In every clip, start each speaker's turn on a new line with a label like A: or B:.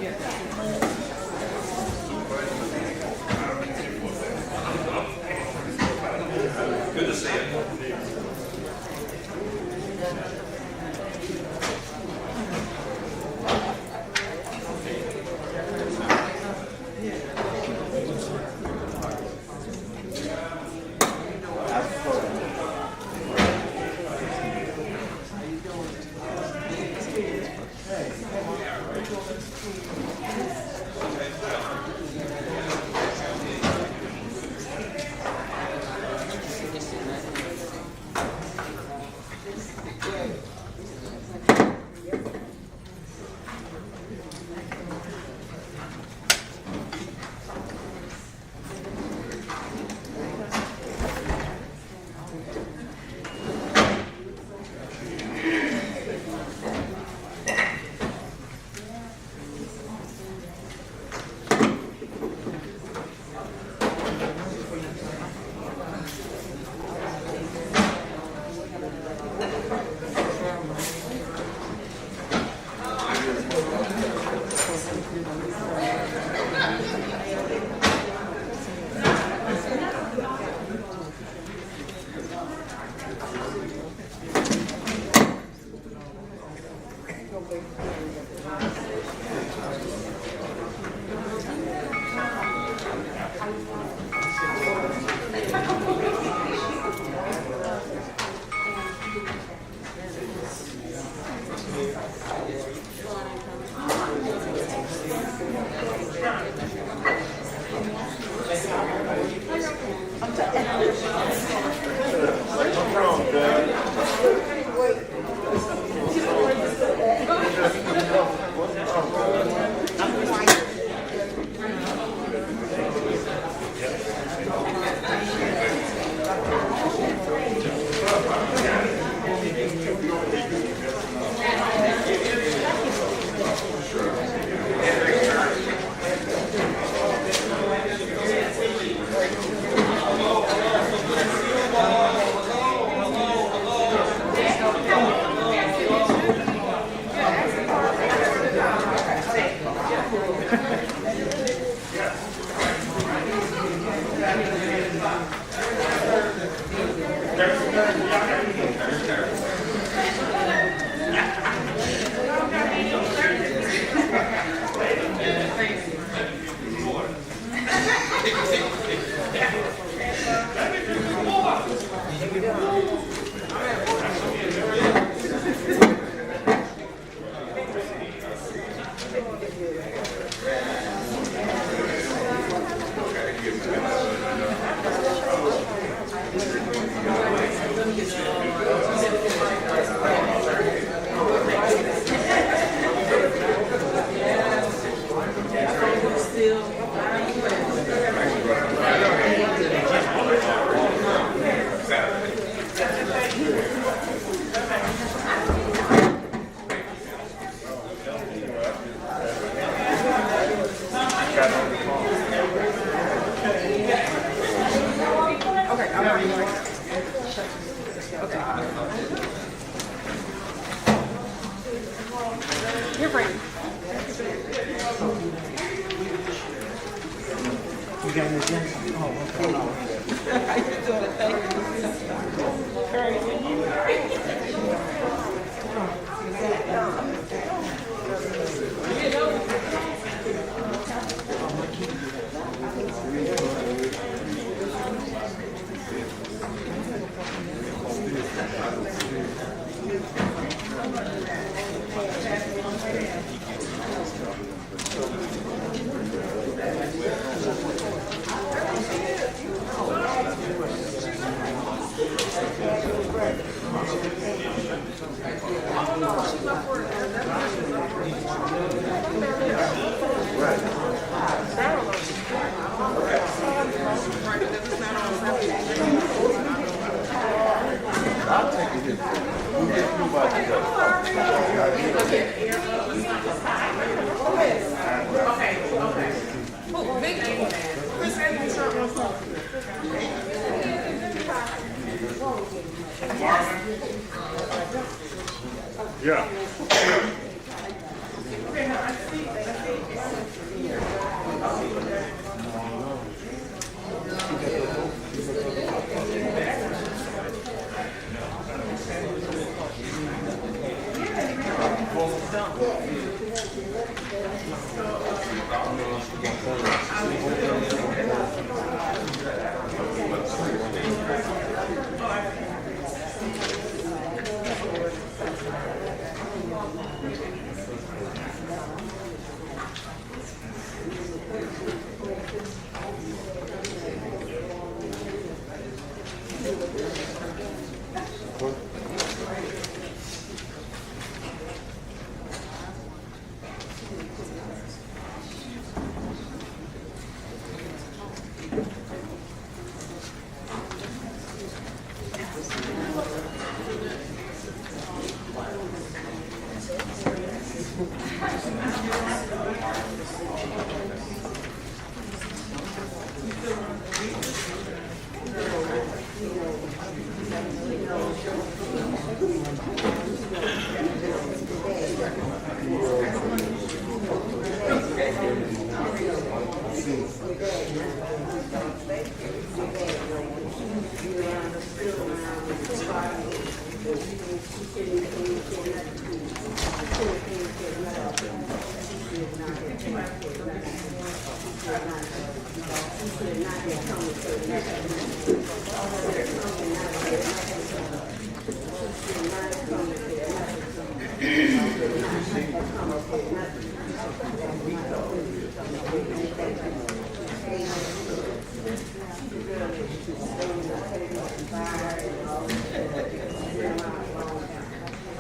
A: Good to see you.
B: Yeah.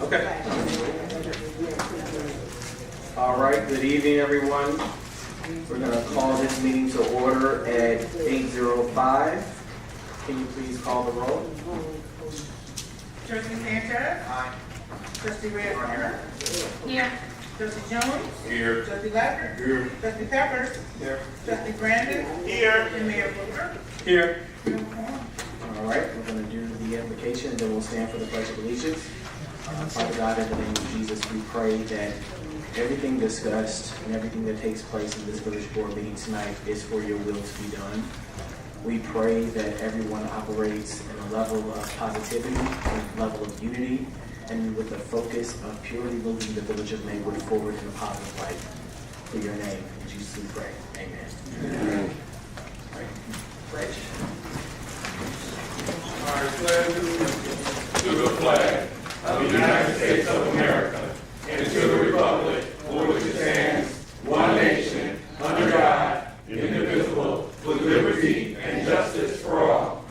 A: Okay. All right, good evening, everyone. We're going to call this meeting to order at 8:05. Can you please call the roll?
B: Trustee Sanchez?
A: Aye.
B: Trustee Redmond? Here. Trustee Jones?
A: Here.
B: Trustee Lester?
A: Here.
B: Trustee Peppers?
A: Here.
B: Trustee Brandon?
A: Here.
B: And Mayor Booker?
A: Here. All right, we're going to do the invocation, and then we'll stand for the Pledge of Allegiance. Father God, in the name of Jesus, we pray that everything discussed and everything that takes place in this village board meeting tonight is for your will to be done. We pray that everyone operates in a level of positivity, a level of unity, and with the focus of purely moving the village of Maywood forward in a positive light. For your name, in Jesus we pray. Amen. Amen. All right. Pledge.
C: I pledge to the flag of the United States of America and to the republic for which it stands, one nation, under God, indivisible, with liberty and justice for all.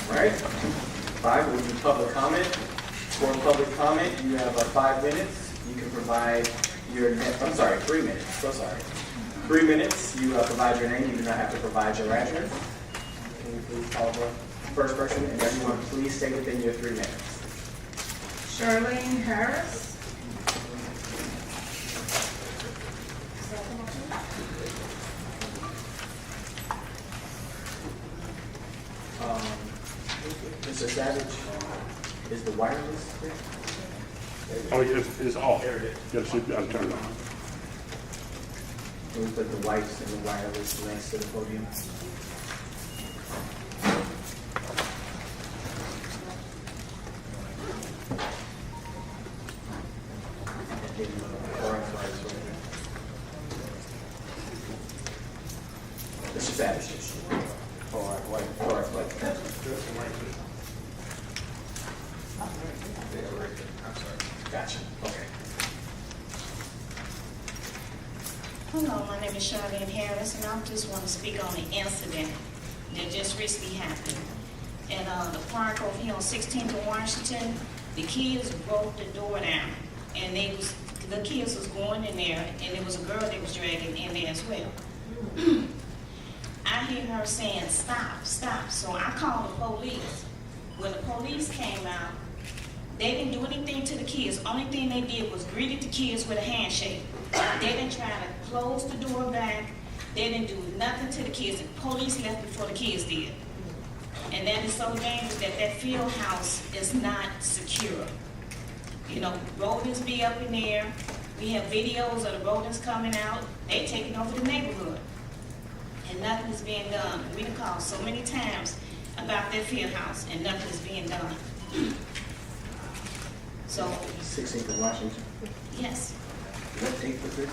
A: All right. 5 will be public comment. For public comment, you have 5 minutes. You can provide your, 3 minutes. So sorry. 3 minutes. You provide your name. You do not have to provide your address. Can you please call the first person? And everyone, please stay within your 3 minutes.
B: Charlene Harris?
A: Mr. Savage, is the wireless there?
D: Oh, it's off. There it is. Yes, I'll turn it on.
A: Can we put the wipes and the wireless next to the podium? Mr. Savage. Gotcha. Okay.
E: Hello, my name is Charlene Harris, and I just want to speak on the incident that just recently happened. And the park over here on 16th and Washington, the kids broke the door down, and the kids was going in there, and there was a girl that was dragging in there as well. I hear her saying, "Stop, stop." So I called the police. When the police came out, they didn't do anything to the kids. Only thing they did was greeted the kids with a handshake. They didn't try to close the door back. They didn't do nothing to the kids. The police left before the kids did. And that is so dangerous that field house is not secure. You know, rodents be up in there. We have videos of the rodents coming out. They taking over the neighborhood. And nothing is being done. We have called so many times about that field house, and nothing is being done. So,
A: 16th in Washington.
E: yes.
A: What date was this?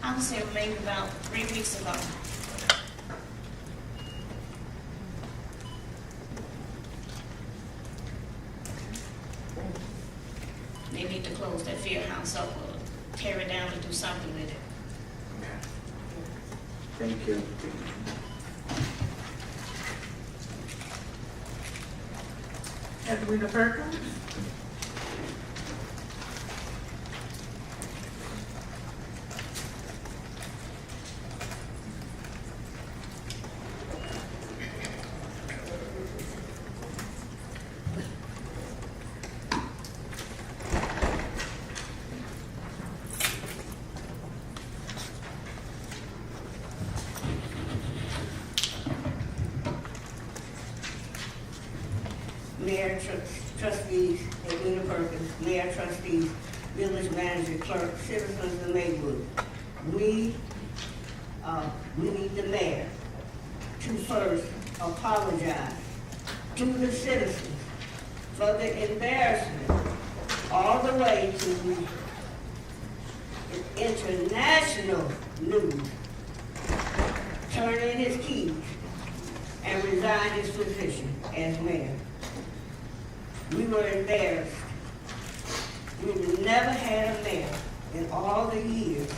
E: I would say maybe about 3 weeks ago. They need to close that field house up or tear it down and do something with it.
A: Okay. Thank you.
B: Edwina Perkins?
F: trustees, Edwina Perkins, mayor trustees, village manager, clerk, citizens of Maywood. We need the mayor to first apologize to the citizens for the embarrassment all the way to international news, turn in his keys and resign his position as mayor. We were embarrassed. We've never had a mayor in all the years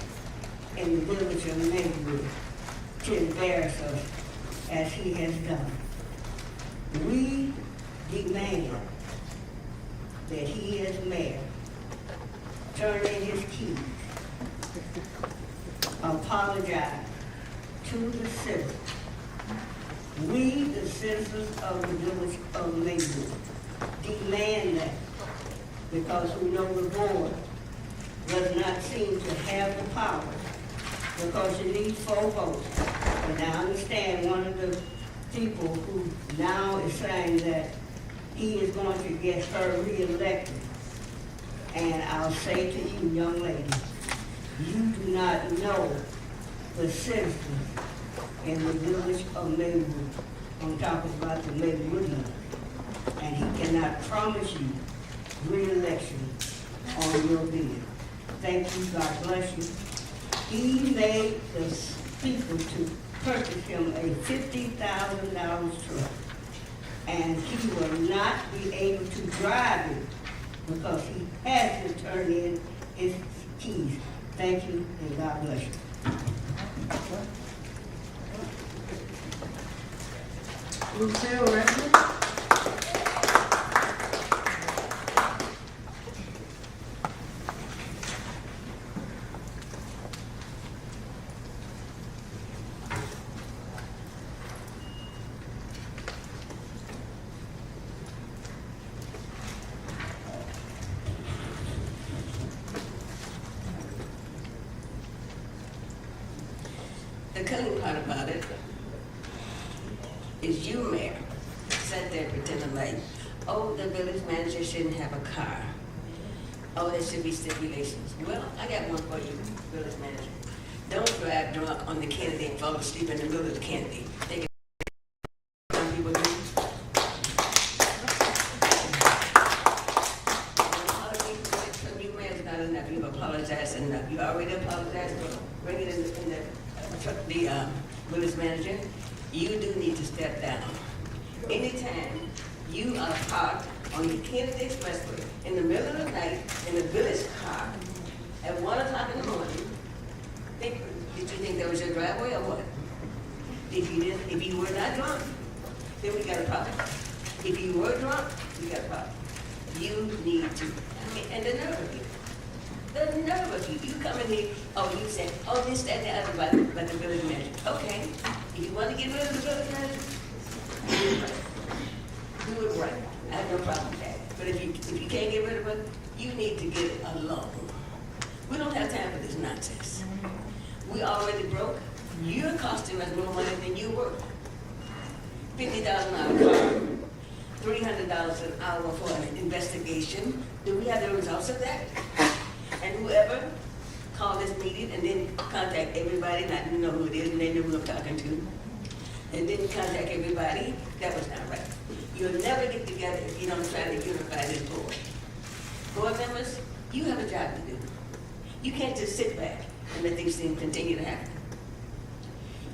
F: in the village of Maywood to embarrass us as he has done. We demand that he as mayor turn in his keys, apologize to the citizens. We, the citizens of the village of Maywood, demand that because we know the board does not seem to have the power because it needs 4 votes. And I understand one of the people who now is saying that he is going to get her reelected. And I'll say to you, young lady, you do not know the citizens in the village of Maywood. I'm talking about the Maywoodland. And he cannot promise you re-election on your bid. Thank you, God bless you. He made the people to purchase him a $50,000 truck. And he will not be able to drive it because he has to turn in his keys. Thank you, and God bless you.
B: Lucille Redmond.
F: The cunning part about it is you, Mayor, sat there pretending like, oh, the village manager shouldn't have a car. Oh, there should be stipulations. Well, I got one for you, village manager. Don't drive drunk on the Kennedy and fall asleep in the middle of the Kennedy. Some people do. You mayor's not enough. You've apologized enough. You already apologized for bringing in the village manager. You do need to step down. Anytime you are parked on the Kennedy Expressway in the middle of the night in a village car at 1 o'clock in the morning, did you think that was your driveway or what? If you were not drunk, then we got a problem. If you were drunk, we got a problem. You need to, and the nerve of you. The nerve of you. You come in here, oh, you say, oh, this, that, and the other about the village manager. Okay, if you want to get rid of the village manager, do it right. I have no problem with that. But if you can't get rid of it, you need to get it alone. We don't have time for this nonsense. We already broke. You're costing us more money than you were. $50,000 car, $300 an hour for an investigation. Do we have the results of that? And whoever called this meeting and then contact everybody, not to know who it is, and they knew who I'm talking to, and then contact everybody, that was not right. You'll never get together if you don't try to unify this board. Board members, you have a job to do. You can't just sit back and let these things continue to happen.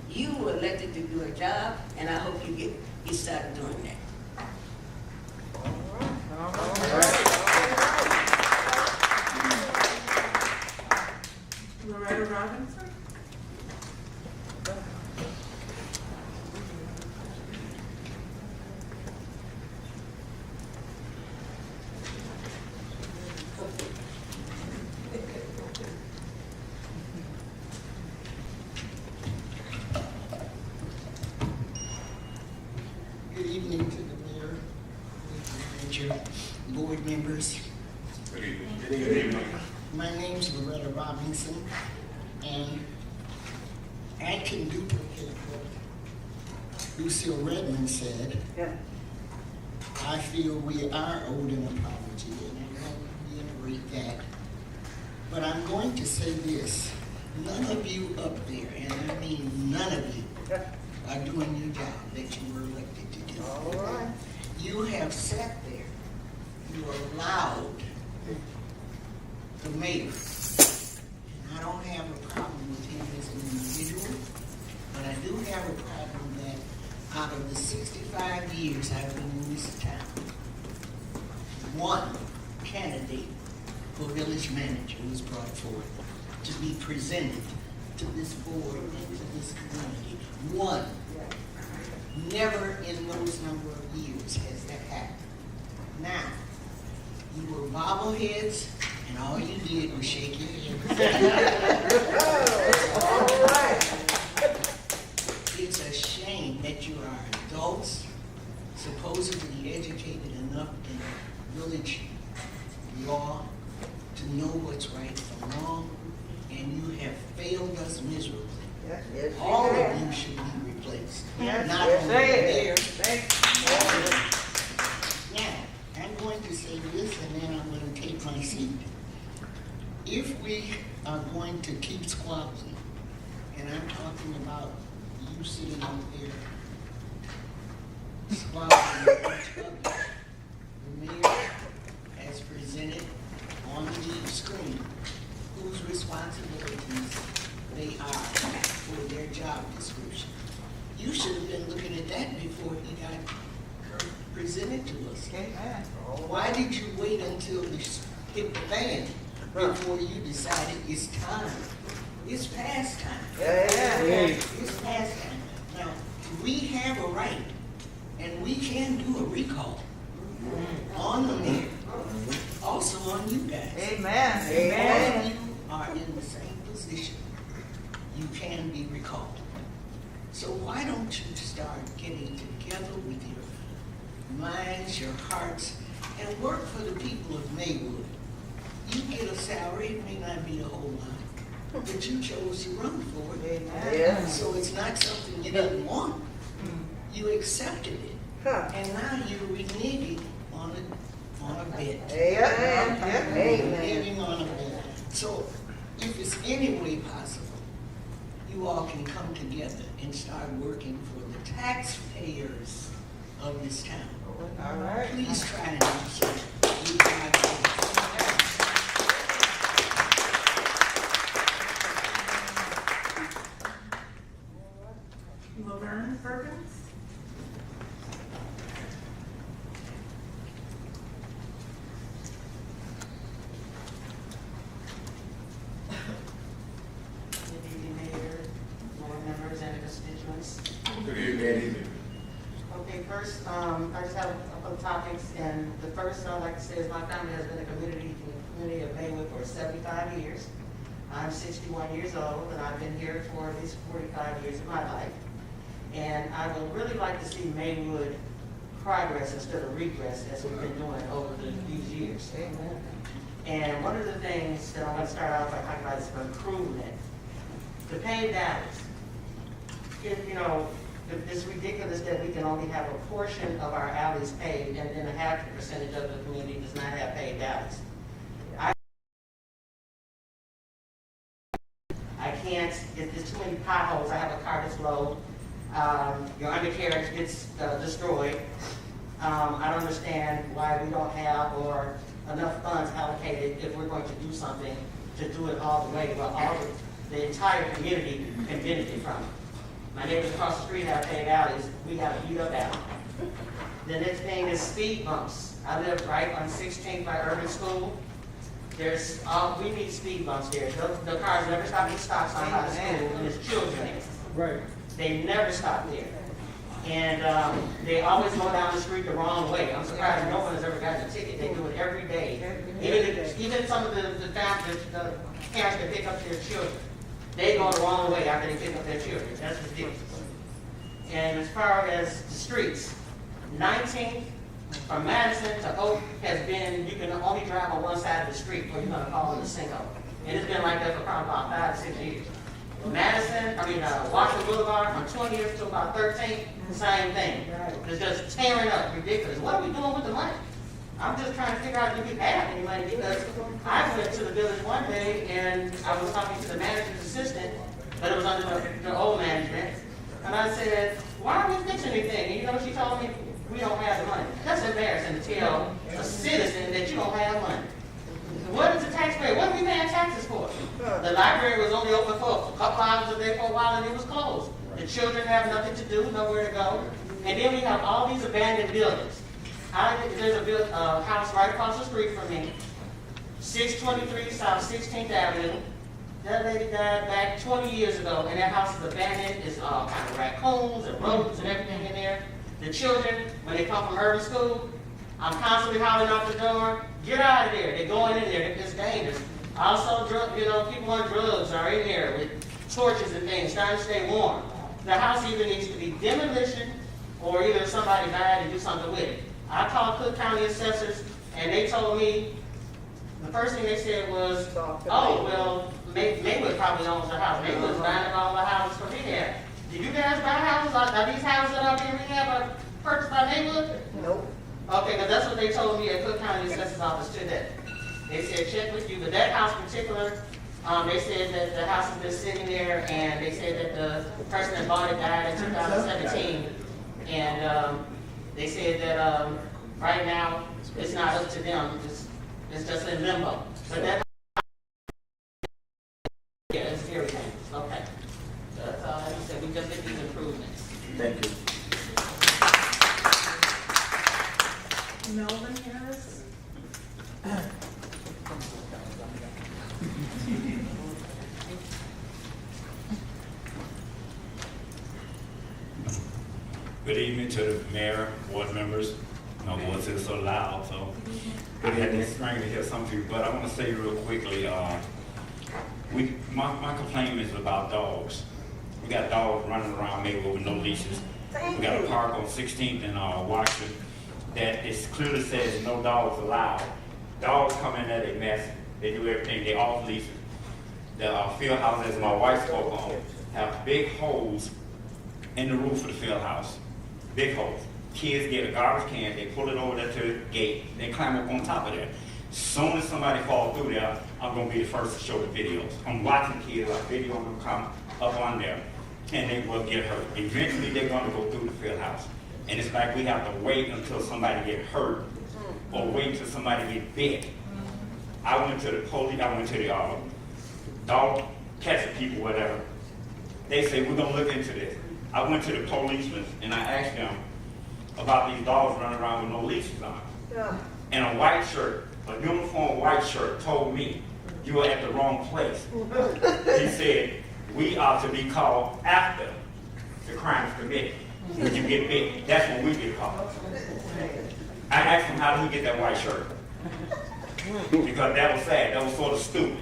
F: You were elected to do a job, and I hope you started doing that.
B: Loretta Robinson.
G: Good evening to the mayor, manager, board members.
C: Good evening.
A: Good evening.
G: My name's Loretta Robinson, and I can duplicate what Lucille Redmond said.
F: Yeah.
G: I feel we are owed an apology, and I want to reiterate that. But I'm going to say this. None of you up there, and I mean none of you, are doing your job that you were elected to do.
B: All right.
G: You have sat there. You allowed the mayor. And I don't have a problem with him as an individual, but I do have a problem that out of the 65 years I've been in this town, one candidate for village manager was brought forth to be presented to this board and to this community. One. Never in those number of years has that happened. Now, you were bobbleheads, and all you did was shake your head.
B: All right.
G: It's a shame that you are adults, supposedly educated enough in village law to know what's right from wrong, and you have failed us miserably.
B: Yes, yes, you
G: All
B: have.
G: of you should be replaced.
B: Yes,
G: Not
B: yes,
G: only
B: they have.
G: there. Now, I'm going to say this and then I'm going to take my seat. If we are going to keep squabbling, and I'm talking about you sitting out there squabbling with each other, the mayor has presented on the screen whose responsibilities they are for their job description. You should have been looking at that before he got presented to us.
B: Amen.
G: Why did you wait until it hit the fan before you decided it's time? It's past time.
B: Yeah.
G: It's past time. Now, we have a right, and we can do a recall on the mayor, also on you guys.
B: Amen.
G: All
B: Amen.
G: of you are in the same position. You can be recalled. So why don't you start getting together with your minds, your hearts, and work for the people of Maywood? You get a salary, it may not be a whole lot, but you chose to run for it.
B: Yeah.
G: So it's not something you didn't want. You accepted it.
B: Huh.
G: And now you're reneging on a bet.
B: Amen.
G: Reneging on a bet. So if it's any way possible, you all can come together and start working for the taxpayers of this town.
B: All right.
G: Please try to do so. You guys-
B: Laverne Perkins.
H: Good evening, Mayor, board members, and constituents.
C: Good evening.
H: Okay, first, I just have a couple of topics, and the first I'd like to say is my family has been in the community of Maywood for 75 years. I'm 61 years old, and I've been here for at least 45 years of my life. And I would really like to see Maywood progress instead of regress as we've been doing over these years.
B: Amen.
H: And one of the things that I want to start out by talking about is improvement. The paved alleys. It's ridiculous that we can only have a portion of our alleys paved and then a half the percentage of the community does not have paved alleys. I can't, there's too many potholes. I have a car that's low. Your undercarriage gets destroyed. I don't understand why we don't have or enough funds allocated if we're going to do something to do it all the way, where the entire community can benefit from it. My neighbors across the street have paved alleys. We have a beat up alley. The next thing is speed bumps. I live right on 16th by Urban School. We need speed bumps there. The cars never stop at the stop sign by the school, and there's children there.
B: Right.
H: They never stop there. And they always go down the street the wrong way. I'm surprised no one has ever gotten a ticket. They do it every day. Even some of the parents that pick up their children, they go the wrong way after they pick up their children. That's ridiculous. And as far as the streets, 19th from Madison to Oak has been, you can only drive on one side of the street or you're going to fall in the sinkhole. And it's been like that for probably about 5 to 6 years. Washington Boulevard from 20th to about 13th, Same thing. It's just tearing up, ridiculous. What are we doing with the money? I'm just trying to figure out if we have any money, because I went to the village one day and I was talking to the manager's assistant, but it was under the old management. And I said, why aren't we fixing anything? And you know, she told me, we don't have the money. That's embarrassing to tell a citizen that you don't have money. What is the taxpayer? What are we paying taxes for? The library was only open for a couple hours a day for a while and it was closed. The children have nothing to do, nowhere to go. And then we have all these abandoned buildings. There's a house right across the street from me, 623 South 16th Avenue. That lady died back 20 years ago, and that house is abandoned. It's all kind of raccoons and rodents and everything in there. The children, when they come from urban school, I'm constantly hollering out the door, get out of there. They're going in there. It's dangerous. Also, people on drugs are in there with torches and things, trying to stay warm. The house either needs to be demolition, or either somebody died and do something with it. I called Cook County assessors, and they told me, the first thing they said was, oh, well, Maywood probably owns the house. Maywood's buying all the houses for rehab. Did you guys buy houses? Are these houses that are being rehab purchased by Maywood?
B: Nope.
H: Okay, because that's what they told me at Cook County assessor's office today. They said, check with you, but that house in particular, they said that the house has been sitting there, and they said that the person that bought it died in 2017. And they said that right now, it's not up to them. It's just in limbo. But that, yeah, it's very dangerous. Okay. That's all I said. We just did these improvements.
A: Thank you.
B: Melvin Harris.
I: Good evening to the mayor, board members. My voice is so loud, so I had to scream to hear something. But I want to say real quickly, my complaint is about dogs. We got dogs running around Maywood with no leashes. We got a park on 16th and Washington that it clearly says no dogs allowed. Dogs come in there, they mess, they do everything, they off leashes. The field houses, as my wife spoke on, have big holes in the roof of the field house. Big holes. Kids get a garbage can, they pull it over there to the gate, they climb up on top of there. Soon as somebody falls through there, I'm gonna be the first to show the videos. I'm watching kids, I'm videoing them come up on there, and they will get hurt. Eventually, they're gonna go through the field house. And it's like we have to wait until somebody get hurt, or wait until somebody get bit. I went to the police, I went to the dog catching people, whatever. They say, we're gonna look into this. I went to the policeman, and I asked them about these dogs running around with no leashes on. And a white shirt, a uniform white shirt told me, you are at the wrong place. He said, we are to be called after the crime is committed. When you get bit, that's when we get called. I asked him, how did he get that white shirt? Because that was sad, that was sort of stupid.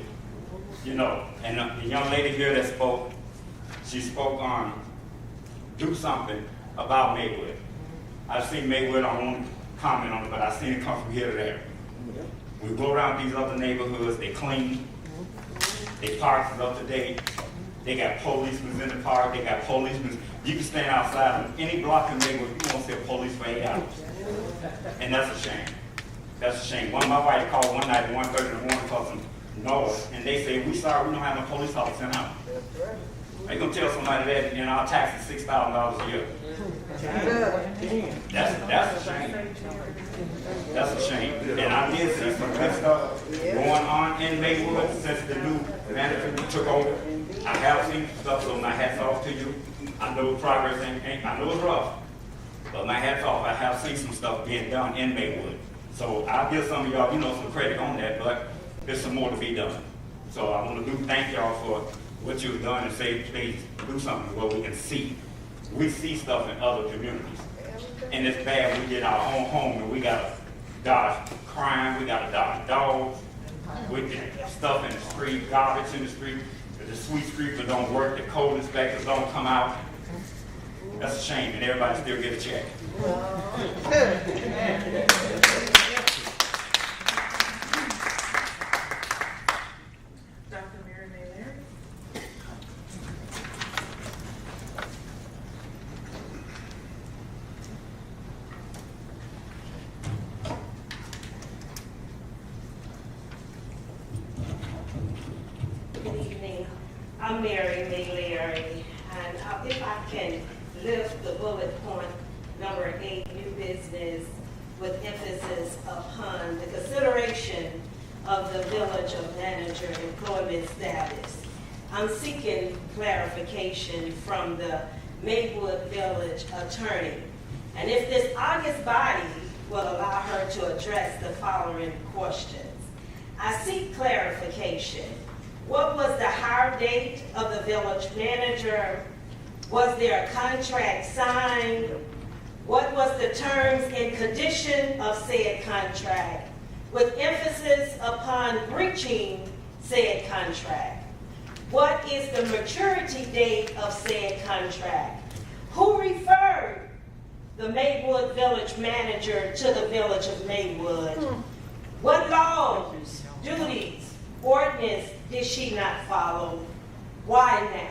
I: And the young lady here that spoke, she spoke on do something about Maywood. I've seen Maywood, I won't comment on it, but I've seen it come from here to there. We go around these other neighborhoods, they clean, they parks is up to date, they got policemen in the park, they got policemen. You can stand outside on any block in Maywood, you won't see a police for 8 hours. And that's a shame. That's a shame. My wife called one night at 1:30 in the morning for some noise, and they say, we sorry, we don't have no police officer now. They gonna tell somebody that our tax is $6,000 a year. That's a shame. That's a shame. And I did see some good stuff going on in Maywood since the new manager took over. I have seen stuff, so my hat's off to you. I know progress I know it's rough, but my hat's off. I have seen some stuff being done in Maywood. So I'll give some of y'all, some credit on that, but there's some more to be done. So I want to thank y'all for what you've done and say, please do something where we can see. We see stuff in other communities. And it's bad. We get our own home and we got to dodge crime, we got to dodge dogs, we get stuff in the street, garbage in the street. The sweet sweepers don't work, the code inspectors don't come out. That's a shame, and everybody still get a check.
B: Dr. Mary May Larry.
J: I'm Mary Mayberry, and if I can lift the bullet point number 8, new business, with emphasis upon the consideration of the village of manager employment status. I'm seeking clarification from the Maywood village attorney. And if this August body will allow her to address the following questions. I seek clarification. What was the hire date of the village manager? Was there a contract signed? What was the terms and condition of said contract, with emphasis upon breaching said contract? What is the maturity date of said contract? Who referred the Maywood village manager to the village of Maywood? What laws, duties, ordinance did she not follow? Why now?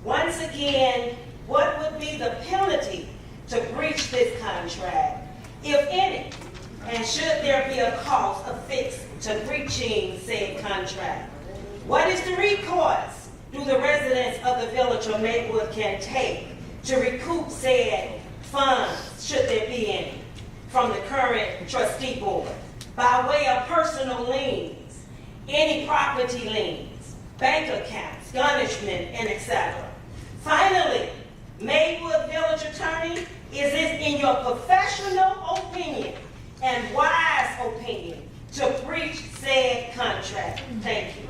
J: Once again, what would be the penalty to breach this contract, if any? And should there be a cost affixed to breaching said contract? What is the recourse do the residents of the village of Maywood can take to recoup said funds, should there be any, from the current trustee board, by way of personal liens, any property liens, bank accounts, garnishment, and etc.? Finally, Maywood village attorney, is it in your professional opinion and wise opinion to breach said contract? Thank you.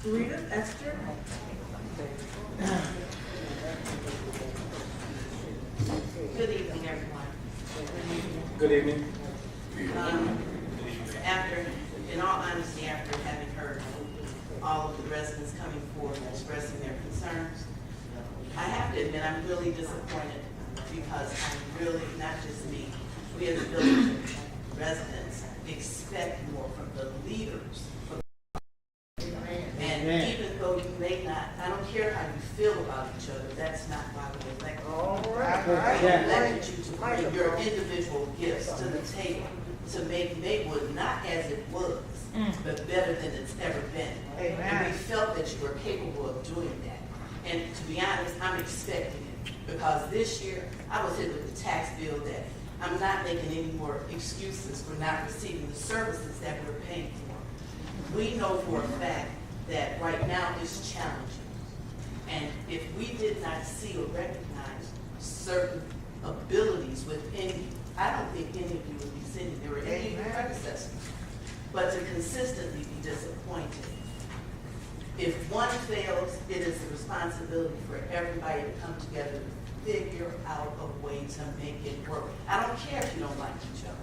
B: Rita, Esther.
K: Good evening, everyone.
A: Good evening.
K: After, in all honesty, after having heard all of the residents coming forward and expressing their concerns, I have to admit I'm really disappointed, because I'm really, not just me, we as village residents expect more from the leaders. And even though you may not, I don't care how you feel about each other, that's not why we elected you.
B: All right.
K: We elected you to bring your individual gifts to the table to make Maywood not as it was, but better than it's ever been.
B: Amen.
K: And we felt that you were capable of doing that. And to be honest, I'm expecting it, because this year I was hit with a tax bill that I'm not making any more excuses for not receiving the services that we're paying for. We know for a fact that right now is challenging. And if we did not see or recognize certain abilities within you, I don't think any of you would be sitting there, or any of your predecessors. But to consistently be disappointed. If one fails, it is the responsibility for everybody to come together to figure out a way to make it work. I don't care if you don't like each other.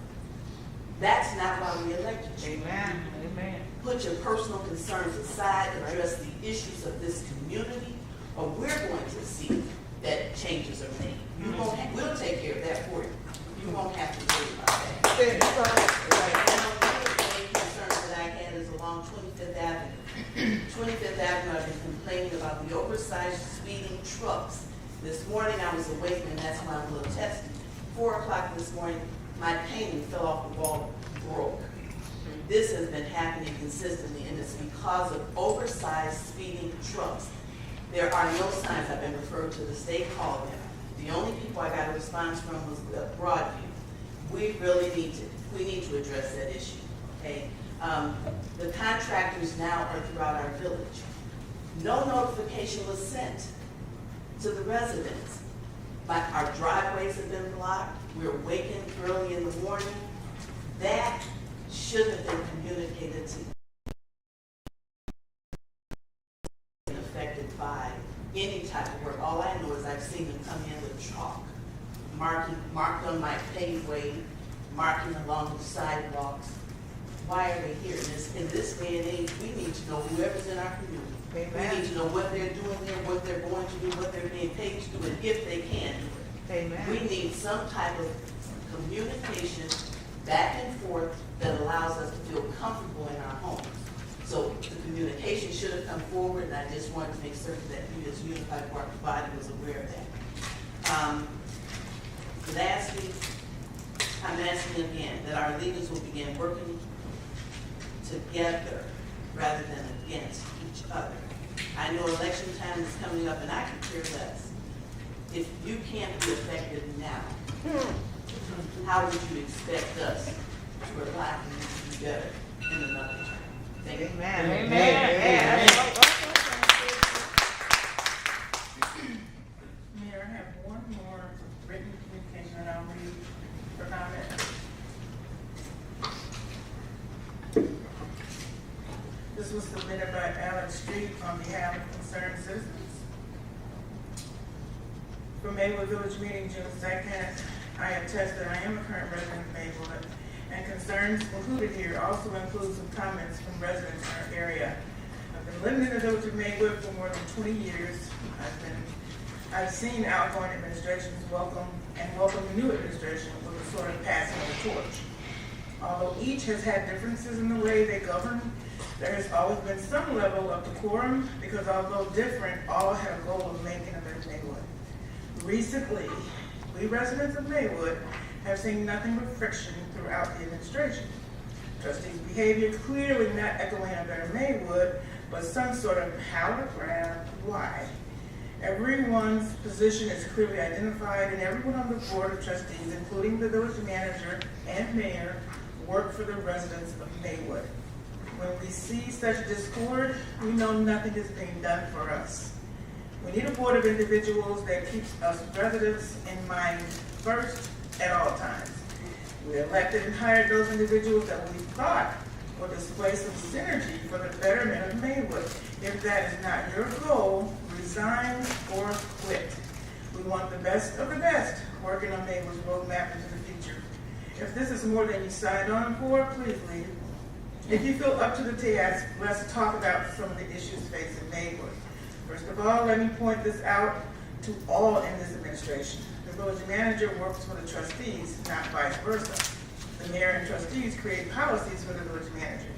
K: That's not why we elected you.
B: Amen. Amen.
K: Put your personal concerns aside, address the issues of this community, or we're going to see that changes are made. You won't we'll take care of that for you. You won't have to worry about that. Right now, one of the main concerns that I had is along 25th Avenue. 25th Avenue, I've been complaining about the oversized speeding trucks. This morning I was awake, and that's why I'm a little testy. 4 o'clock this morning, my painting fell off the wall, broke. This has been happening consistently, and it's because of oversized speeding trucks. There are no signs. I've been referred to the state, called them. The only people I got a response from was Broadview. We really need to address that issue, okay? The contractors now are throughout our village. No notification was sent to the residents. But our driveways have been blocked. We're waking early in the morning. That should have been communicated to and affected by any type of work. All I know is I've seen them come in with chalk, marked on my paveway, marking along the sidewalks. Why are they here? In this day and age, we need to know whoever's in our community.
B: Amen.
K: We need to know what they're doing there, what they're going to do, what they're being paid to do, and if they can do it.
B: Amen.
K: We need some type of communication back and forth that allows us to feel comfortable in our homes. So the communication should have come forward, and I just wanted to make certain that you as Unified Body was aware of that. Lastly, I'm asking again that our leaders will begin working together rather than against each other. I know election time is coming up and I can care less. If you can't be effective now, how would you expect us to rely on you to be better in another term? Thank you.
B: Amen. Mayor, I have one more written communication that I'll read for comment. This was submitted by Alex Street on behalf of concerned citizens. For Maywood Village meeting June 2nd, I attest that I am a current resident of Maywood, and concerns included here also include some comments from residents in our area. I've been living in the village of Maywood for more than 20 years. I've seen outgoing administrations welcome the new administration with a sort of passing of the torch. Although each has had differences in the way they govern, there has always been some level of decorum because although different, all have a goal of making a better Maywood. Recently, we residents of Maywood have seen nothing but friction throughout the administration. Trustees' behavior clearly not echoing a better Maywood, but some sort of power grab. Why? Everyone's position is clearly identified, and everyone on the board of trustees, including the village manager and mayor, work for the residents of Maywood. When we see such discord, we know nothing is being done for us. We need a board of individuals that keeps us residents in mind first at all times. We elected and hired those individuals that we thought would display some synergy for the betterment of Maywood. If that is not your goal, resign or quit. We want the best of the best working on Maywood's roadmap into the future. If this is more than you signed on for, please leave. If you feel up to the task, let's talk about some of the issues facing Maywood. First of all, let me point this out to all in this administration. The village manager works for the trustees, not vice versa. The mayor and trustees create policies for the village manager.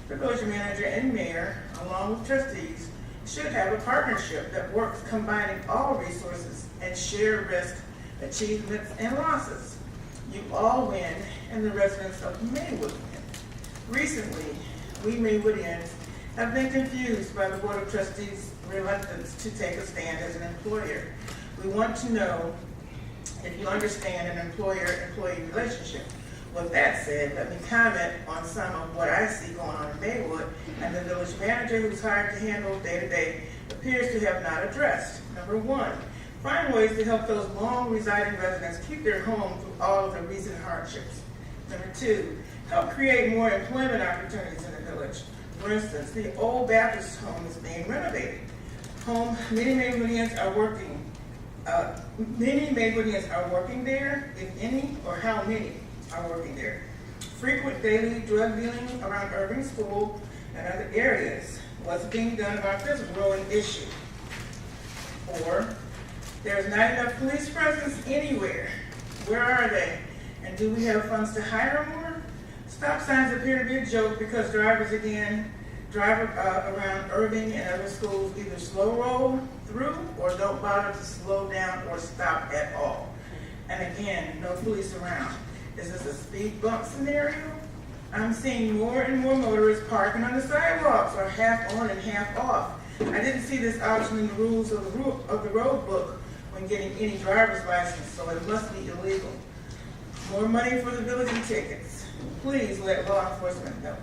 B: The village manager and mayor, along with trustees, should have a partnership that works combining all resources and share risk, achievements, and losses. You all win, and the residents of Maywood win. Recently, we Maywoodians have been confused by the Board of Trustees' reluctance to take a stand as an employer. We want to know if you understand an employer-employee relationship. With that said, let me comment on some of what I see going on in Maywood, and the village manager who's hired to handle day-to-day appears to have not addressed. Number one, find ways to help those long residing residents keep their home through all of the recent hardships. Number two, help create more employment opportunities in the village. For instance, the old Baptist home is being renovated. Many Maywoodians are working there, if any, or how many are working there. Frequent daily drug dealing around Irving School and other areas. What's being done about this growing issue? Or, there's not enough police presence anywhere. Where are they? And do we have funds to hire more? Stop signs appear to be a joke because drivers drive around Irving and other schools either slow roll through or don't bother to slow down or stop at all. And again, no police around. Is this a speed bump scenario? I'm seeing more and more motorists parking on the sidewalks or half on and half off. I didn't see this option in the rules of the road book when getting any driver's license, so it must be illegal. More money for the village tickets. Please let law enforcement know.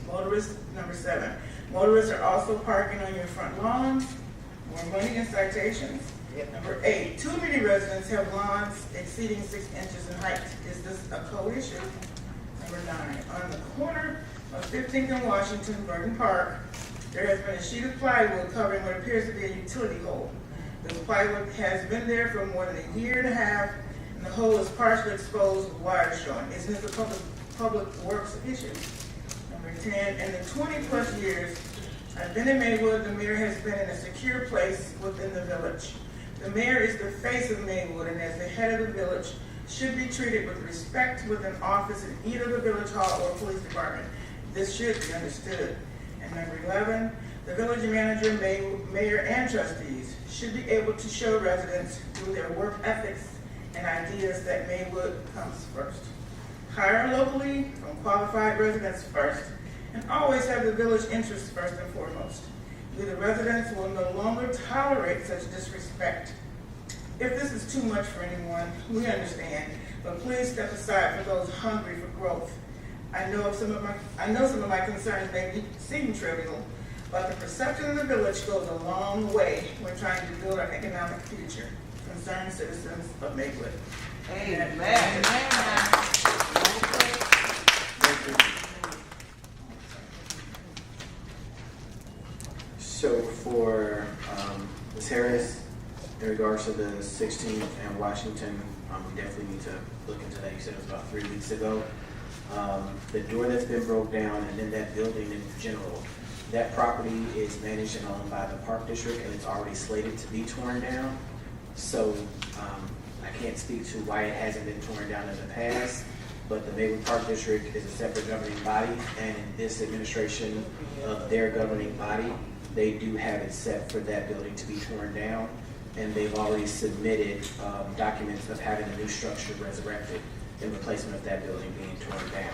B: Motorists, number 7. Motorists are also parking on your front lawns. More money and citations. Number 8. Too many residents have lawns exceeding 6 inches in height. Is this a code issue? Number 9. On the corner of 15th and Washington, Burton Park, there has been a sheet of plywood covering what appears to be a utility hole. This plywood has been there for more than a year and a half, and the hole is partially exposed with wire showing. Isn't this a public works issue? Number 10. In the 20-plus years I've been in Maywood, the mayor has been in a secure place within the village. The mayor is the face of Maywood, and as the head of the village, should be treated with respect with an office in either the village hall or police department. This should be understood. And number 11, the village manager, mayor, and trustees should be able to show residents through their work ethics and ideas that Maywood comes first. Hire locally from qualified residents first, and always have the village interests first and foremost. We, the residents, will no longer tolerate such disrespect. If this is too much for anyone, we understand, but please step aside for those hungry for growth. I know some of my concerns may seem trivial, but the perception of the village goes a long way when trying to build our economic future. Concerned citizens of Maywood.
K: Amen.
A: So for Ms. Harris, in regards to the 16th and Washington, we definitely need to look into that. You said it was about 3 weeks ago. The door that's been broke down, and then that building in general, that property is managed and owned by the Park District, and it's already slated to be torn down. So I can't speak to why it hasn't been torn down in the past, but the Maywood Park District is a separate governing body, and in this administration of their governing body, they do have it set for that building to be torn down, and they've already submitted documents of having a new structure resurrected in replacement of that building being torn down.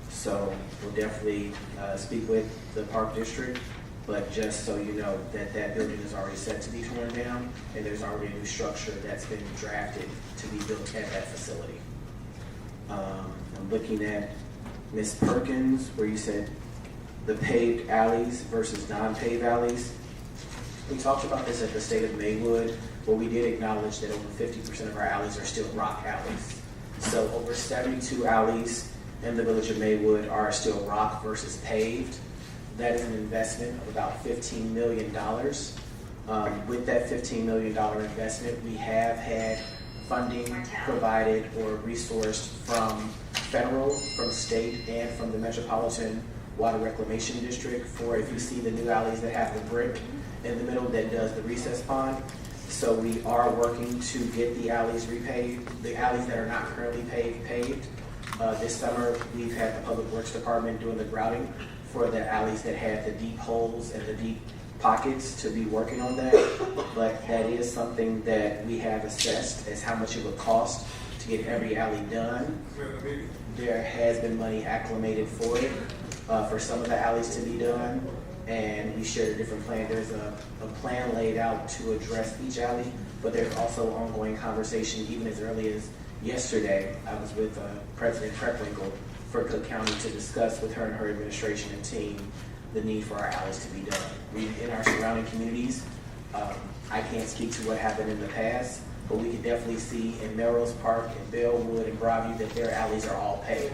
A: So we'll definitely speak with the Park District, but just so you know that that building is already set to be torn down, and there's already a new structure that's been drafted to be built at that facility. I'm looking at Ms. Perkins, where you said the paved alleys versus non-paved alleys. We talked about this at the State of Maywood, where we did acknowledge that over 50% of our alleys are still rock alleys. So over 72 alleys in the village of Maywood are still rock versus paved. That is an investment of about $15 million. With that $15 million investment, we have had funding provided or resourced from federal, from state, and from the Metropolitan Water Reclamation District for, if you see the new alleys that have the brick in the middle that does the recess pond. So we are working to get the alleys repaved, the alleys that are not currently paved. This summer, we've had the Public Works Department doing the grouting for the alleys that had the deep holes and the deep pockets to be working on that. But that is something that we have assessed as how much it would cost to get every alley done. There has been money acclimated for it, for some of the alleys to be done. And we shared a different plan. There's a plan laid out to address each alley, but there's also ongoing conversation. Even as early as yesterday, I was with President Preckwinkle for Cook County to discuss with her and her administration and team the need for our alleys to be done. In our surrounding communities, I can't speak to what happened in the past, but we can definitely see in Melrose Park, in Bellwood, and Broadview that their alleys are all paved.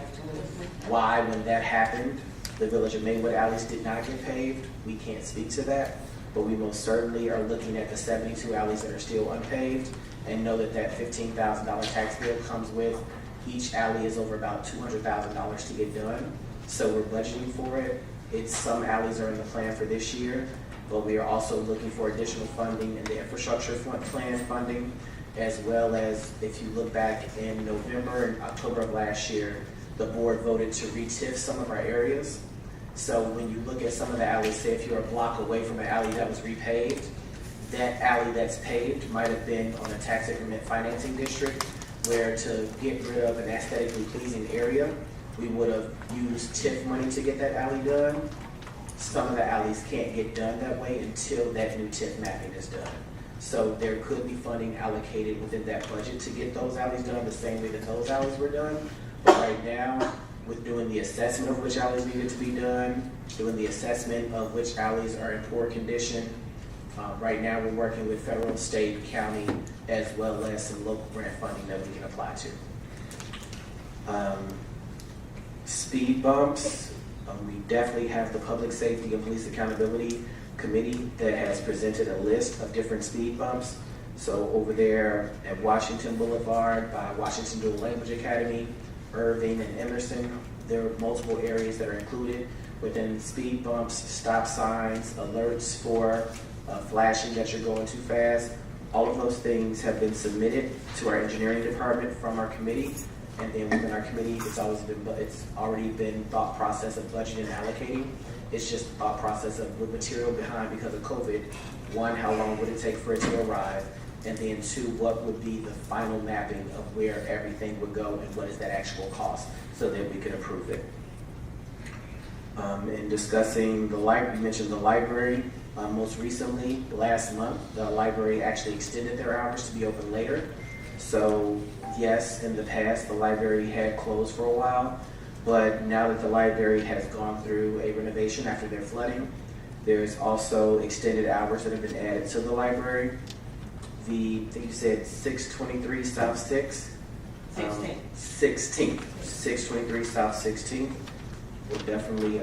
A: Why, when that happened, the village of Maywood alleys did not get paved, we can't speak to that, but we most certainly are looking at the 72 alleys that are still unpaved, and know that that $15,000 tax bill comes with. Each alley is over about $200,000 to get done, so we're budgeting for it. Some alleys are in the plan for this year, but we are also looking for additional funding in the infrastructure plan funding, as well as, if you look back in November and October of last year, the board voted to re-TIF some of our areas. So when you look at some of the alleys, say if you're a block away from an alley that was repaved, that alley that's paved might have been on a tax increment financing district, where to get rid of an aesthetically pleasing area, we would have used TIF money to get that alley done. Some of the alleys can't get done that way until that new TIF mapping is done. So there could be funding allocated within that budget to get those alleys done the same way that those alleys were done. But right now, with doing the assessment of which alleys needed to be done, doing the assessment of which alleys are in poor condition, right now we're working with federal, state, county, as well as some local grant funding that we can apply to. Speed bumps, we definitely have the Public Safety and Police Accountability Committee that has presented a list of different speed bumps. So over there at Washington Boulevard by Washington Dual Language Academy, Irving and Emerson, there are multiple areas that are included within speed bumps, stop signs, alerts for flashing that you're going too fast. All of those things have been submitted to our engineering department from our committee, and then within our committee, it's already been thought process of budgeting and allocating. It's just thought process of with material behind because of COVID. One, how long would it take for it to arrive? And then 2, what would be the final mapping of where everything would go and what is that actual cost so that we could approve it. In discussing the library, you mentioned the library. Most recently, last month, the library actually extended their hours to be open later. So yes, in the past, the library had closed for a while, but now that the library has gone through a renovation after their flooding, there's also extended hours that have been added to the library. I think you said 623 South 6th? 16th. 623 South 16th. We'll definitely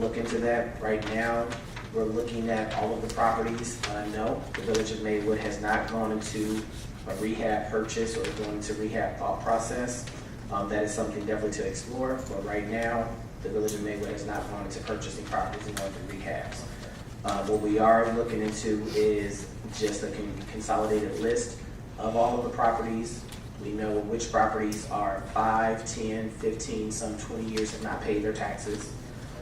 A: look into that. Right now, we're looking at all of the properties. No, the Village of Maywood has not gone into a rehab purchase or going into rehab thought process. That is something definitely to explore. But right now, the Village of Maywood has not gone into purchasing properties and going through rehabs. What we are looking into is just a consolidated list of all of the properties. We know which properties are 5, 10, 15, some 20 years have not paid their taxes.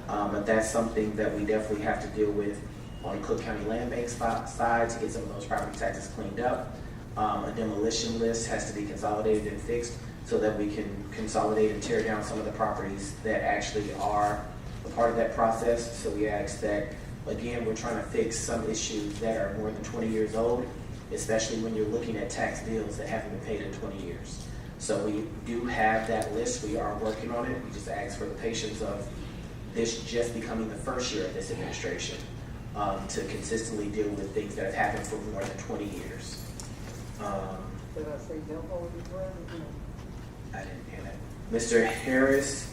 A: But that's something that we definitely have to deal with on the Cook County Land Bank side to get some of those property taxes cleaned up. A demolition list has to be consolidated and fixed so that we can consolidate and tear down some of the properties that actually are a part of that process. So we ask that, again, we're trying to fix some issues that are more than 20 years old, especially when you're looking at tax bills that haven't been paid in 20 years. So we do have that list. We are working on it. We just ask for the patience of this just becoming the first year of this administration to consistently deal with things that have happened for more than 20 years.
L: Did I say don't hold your breath?
A: I didn't hear that. Mr. Harris,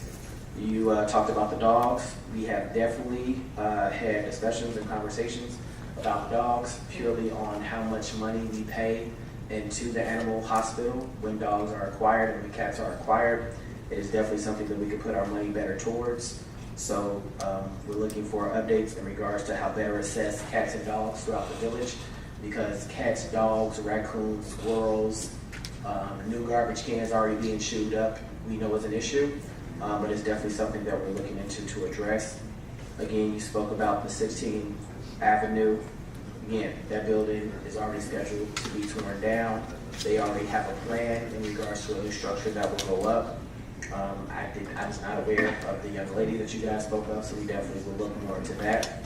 A: you talked about the dogs. We have definitely had discussions and conversations about the dogs purely on how much money we pay into the animal hospital when dogs are acquired and when cats are acquired. It is definitely something that we could put our money better towards. So we're looking for updates in regards to how better assess cats and dogs throughout the village, because cats, dogs, raccoons, squirrels, new garbage cans already being chewed up, we know is an issue, but it's definitely something that we're looking into to address. Again, you spoke about the 16th Avenue. Again, that building is already scheduled to be torn down. They already have a plan in regards to a new structure that will go up. I was not aware of the young lady that you guys spoke of, so we definitely will look more into that.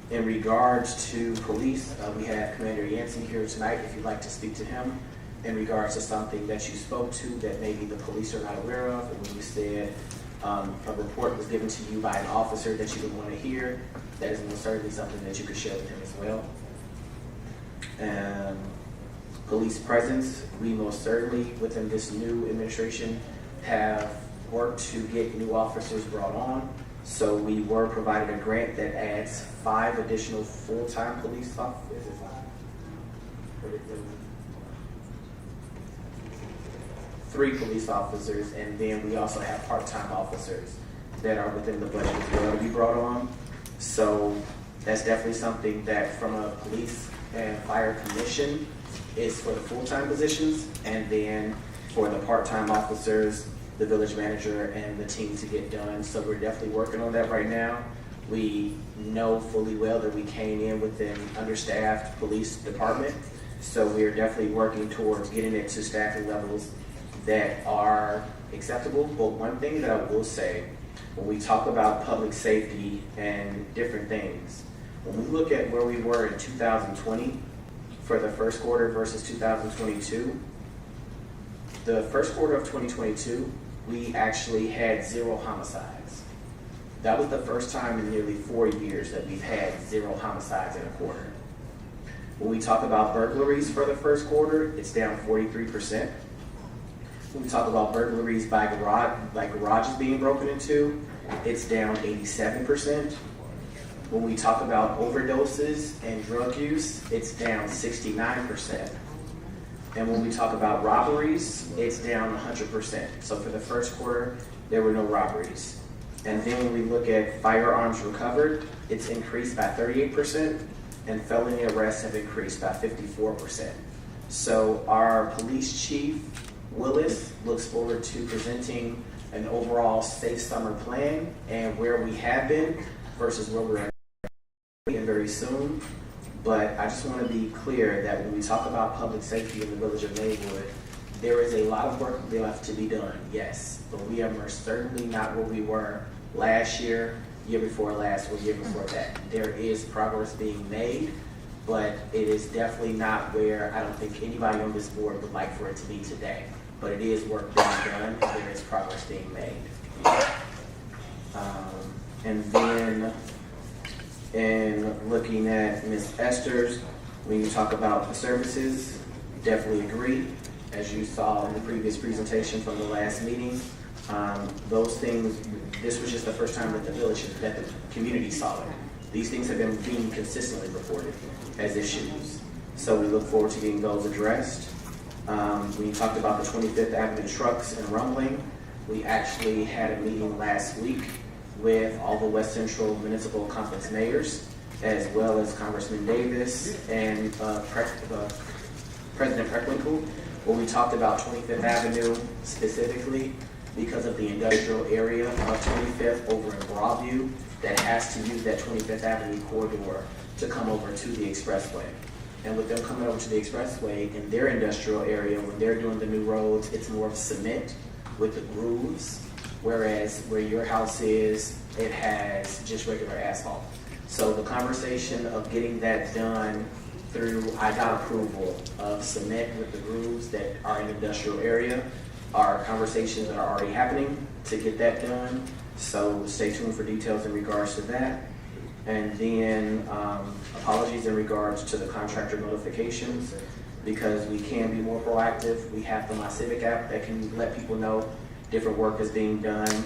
A: In regards to police, we have Commander Yancey here tonight if you'd like to speak to him in regards to something that you spoke to that maybe the police are not aware of, or when you said a report was given to you by an officer that you would want to hear. That is most certainly something that you could share with him as well. Police presence, we most certainly within this new administration have worked to get new officers brought on. So we were provided a grant that adds 5 additional full-time police officers. 3 police officers, and then we also have part-time officers that are within the budget as well to be brought on. So that's definitely something that from a police and fire commission is for the full-time positions, and then for the part-time officers, the village manager and the team to get done. So we're definitely working on that right now. We know fully well that we came in with an understaffed police department. So we're definitely working towards getting it to staffing levels that are acceptable. But one thing that I will say, when we talk about public safety and different things, when we look at where we were in 2020 for the first quarter versus 2022, the first quarter of 2022, we actually had 0 homicides. That was the first time in nearly 4 years that we've had 0 homicides in a quarter. When we talk about burglaries for the first quarter, it's down 43%. When we talk about burglaries by garages being broken into, it's down 87%. When we talk about overdoses and drug use, it's down 69%. And when we talk about robberies, it's down 100%. So for the first quarter, there were no robberies. And then when we look at firearms recovered, it's increased by 38%, and felony arrests have increased by 54%. So our police chief, Willis, looks forward to presenting an overall safe summer plan and where we have been versus where we're at very soon. But I just want to be clear that when we talk about public safety in the village of Maywood, there is a lot of work left to be done, yes, but we are most certainly not where we were last year, year before last, or year before that. There is progress being made, but it is definitely not where I don't think anybody on this board would like for it to be today. But it is work being done, there is progress being made. And then, in looking at Ms. Esther's, when you talk about the services, definitely agree. As you saw in the previous presentation from the last meeting, those things, this was just the first time that that the community saw it. These things have been being consistently reported as issues. So we look forward to getting those addressed. When you talked about the 25th Avenue trucks and rumbling, we actually had a meeting last week with all the West Central Municipal Conference mayors, as well as Congressman Davis and President Preckwinkle, where we talked about 25th Avenue specifically because of the industrial area of 25th over in Broadview that has to use that 25th Avenue corridor to come over to the expressway. And with them coming over to the expressway in their industrial area, when they're doing the new roads, it's more of cement with the grooves, whereas where your house is, it has just regular asphalt. So the conversation of getting that done through IDOT approval of cement with the grooves that are in the industrial area are conversations that are already happening to get that done. So stay tuned for details in regards to that. And then apologies in regards to the contractor notifications, because we can be more proactive. We have the My Civic app that can let people know different work is being done.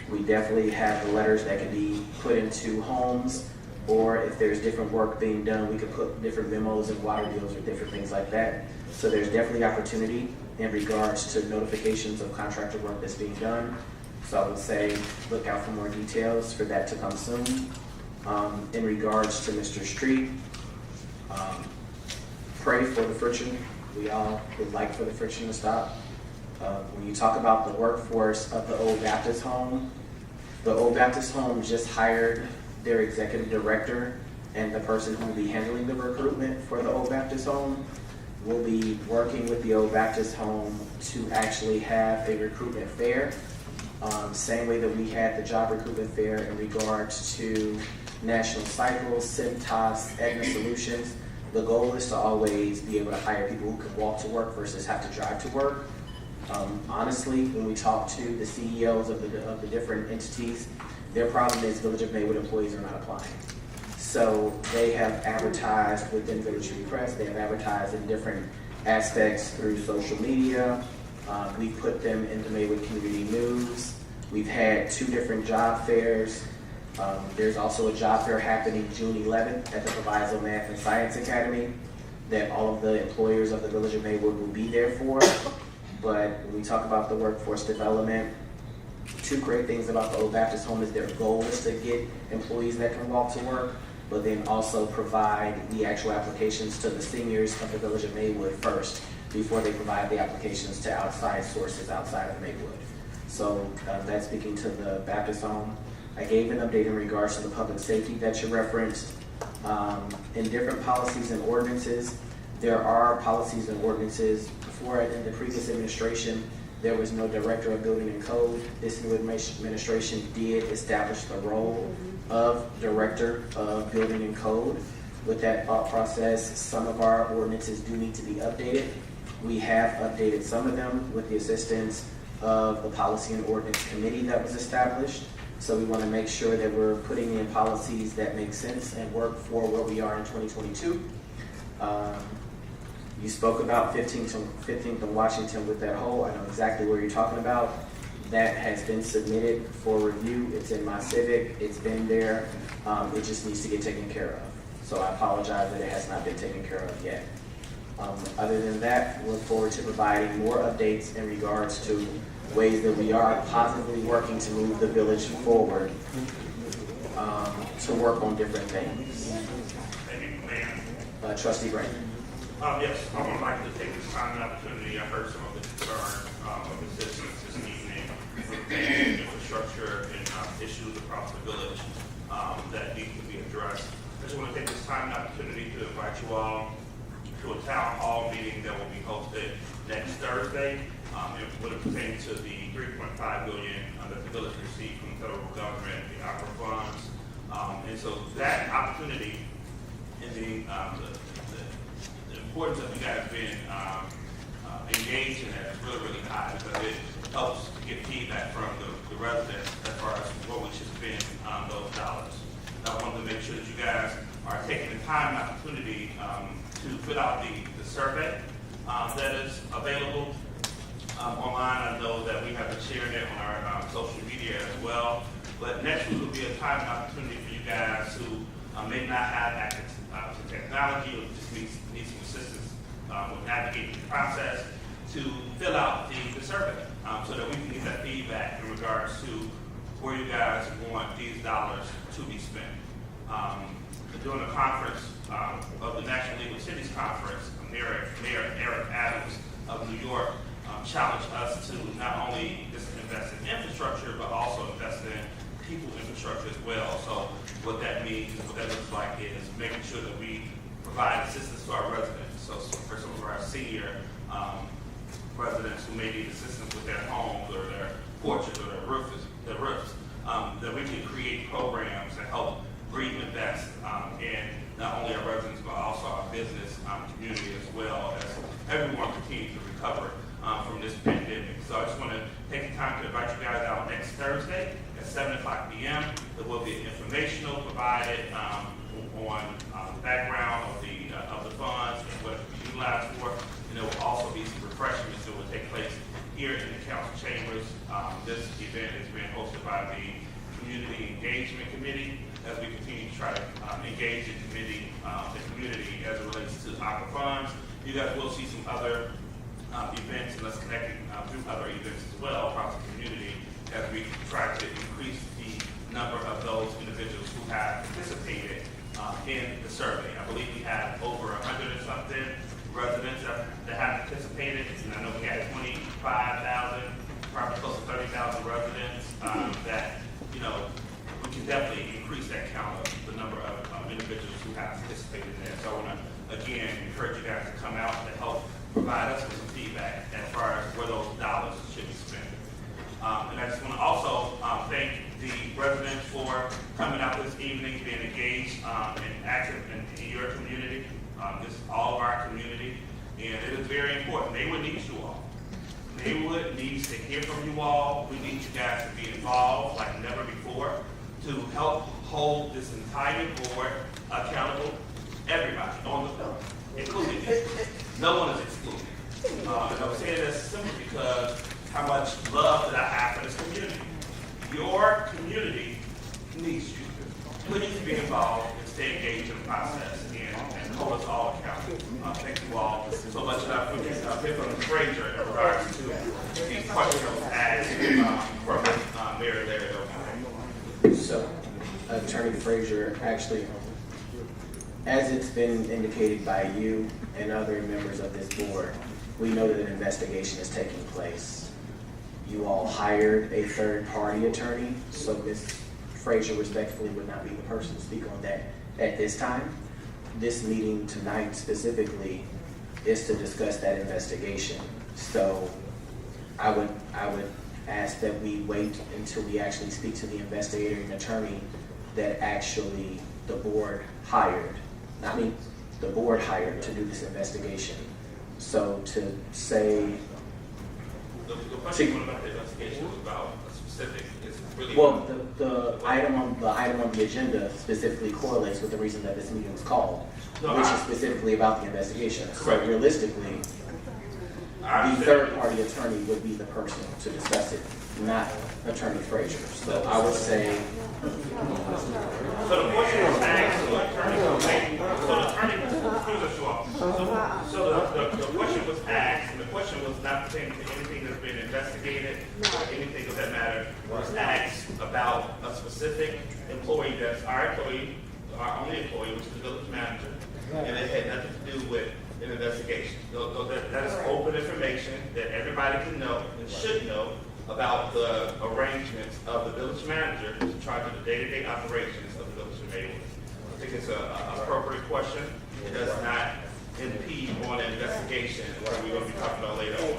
A: We definitely have the letters that can be put into homes, or if there's different work being done, we could put different memos and water bills or different things like that. So there's definitely opportunity in regards to notifications of contractor work that's being done. So I would say look out for more details for that to come soon. In regards to Mr. Street, pray for the friction. We all would like for the friction to stop. When you talk about the workforce of the Old Baptist Home, the Old Baptist Home just hired their executive director, and the person who will be handling the recruitment for the Old Baptist Home will be working with the Old Baptist Home to actually have a recruitment fair. Same way that we had the job recruitment fair in regards to National Cycles, Cintas, Aetna Solutions. The goal is to always be able to hire people who can walk to work versus have to drive to work. Honestly, when we talk to the CEOs of the different entities, their problem is Village of Maywood employees are not applying. So they have advertised within Village Free Press, they have advertised in different aspects through social media. We put them in the Maywood Community News. We've had 2 different job fairs. There's also a job fair happening June 11th at the Proviso Math and Science Academy that all of the employers of the Village of Maywood will be there for. But when we talk about the workforce development, 2 great things about the Old Baptist Home is their goal is to get employees that can walk to work, but then also provide the actual applications to the seniors of the Village of Maywood first before they provide the applications to outside sources outside of Maywood. So that's speaking to the Baptist Home. I gave an update in regards to the public safety that you referenced. In different policies and ordinances, there are policies and ordinances. Before, in the previous administration, there was no director of building and code. This new administration did establish the role of director of building and code. With that thought process, some of our ordinances do need to be updated. We have updated some of them with the assistance of the policy and ordinance committee that was established. So we want to make sure that we're putting in policies that make sense and work for where we are in 2022. You spoke about 15th and Washington with that hole. I know exactly where you're talking about. That has been submitted for review. It's in My Civic. It's been there. It just needs to get taken care of. So I apologize that it has not been taken care of yet. Other than that, look forward to providing more updates in regards to ways that we are positively working to move the village forward to work on different things.
D: Thank you, Mayor.
A: Trustee Brandon.
D: Yes, I would like to take this time and opportunity. I heard some of the concern of the citizens this evening regarding infrastructure and issues across the village that need to be addressed. I just want to take this time and opportunity to invite invite you all to a town hall meeting that will be hosted next Thursday. It would pertain to the $3.5 billion that the village received from the federal government, the ARPA funds. And so that opportunity and the importance of you guys being engaged in that is really, really high, because it helps to get feedback from the residents as far as what we should spend those dollars. And I wanted to make sure that you guys are taking the time and opportunity to fill out the survey that is available online. I know that we have been sharing it on our social media as well. But next week will be a time and opportunity for you guys who may not have access to technology or just need some assistance with navigating the process to fill out the survey so that we can get that feedback in regards to where you guys want these dollars to be spent. During the conference of the National League of Cities Conference, Mayor Eric Adams of New York challenged us to not only just invest in infrastructure, but also invest in people infrastructure as well. So what that means, what that looks like is making sure that we provide assistance to our residents. So for some of our senior residents who may need assistance with their homes or their porches or their roofs, that we can create programs that help reinvest in not only our residents, but also our business community as well, as everyone continues to recover from this pandemic. So I just want to take the time to invite you guys out next Thursday at 7 o'clock p.m. There will be informational provided on the background of the funds and what it can be utilized for. And there will also be some refreshments that will take place here in the council chambers. This event is being hosted by the Community Engagement Committee as we continue to try to engage the community as it relates to ARPA funds. You guys will see some other events and us connecting through other events as well across the community as we try to increase the number of those individuals who have participated in the survey. I believe we have over 100 and something residents that have participated, and I know we had 25,000, probably close to 30,000 residents that, you know, we can definitely increase that count of the number of individuals who have participated in that. So I want to, again, encourage you guys to come out to help provide us with some feedback as far as where those dollars should be spent. And I just want to also thank the residents for coming out this evening, being engaged and active in your community, just all of our community. And it is very important. Maywood needs you all. Maywood needs to hear from you all. We need you guys to be involved like never before to help hold this entire board accountable. Everybody on the floor, including me. No one is excluded. And I'm saying this simply because how much love that I have for this community. Your community needs you. Please be involved and stay engaged in the process and hold us all accountable. Thank you all so much. And I've been from Frazier in regards to the questions asked from Mayor Larry.
A: So, Attorney Frazier, actually, as it's been indicated by you and other members of this board, we know that an investigation is taking place. You all hired a third-party attorney, so Ms. Frazier respectfully would not be the person to speak on that at this time. This meeting tonight specifically is to discuss that investigation. So I would ask that we wait until we actually speak to the investigator and attorney that actually the board hired. I mean, the board hired to do this investigation. So to say...
D: The question about the investigation was about a specific, it's really...
A: Well, the item on the agenda specifically correlates with the reason that this meeting was called, which is specifically about the investigation.
D: Correct.
A: So realistically, the third-party attorney would be the person to discuss it, not Attorney Frazier. So I would say...
D: So the question was asked to attorney, the question was asked, and the question was not pertaining to anything that's been investigated or anything of that matter. It was asked about a specific employee that's our employee, our only employee, which is the village manager, and it had nothing to do with an investigation. That is open information that everybody can know and should know about the arrangements of the village manager who's in charge of the day-to-day operations of the village of Maywood. think it's an appropriate question. It does not impede on the investigation that we're going to be talking about later on.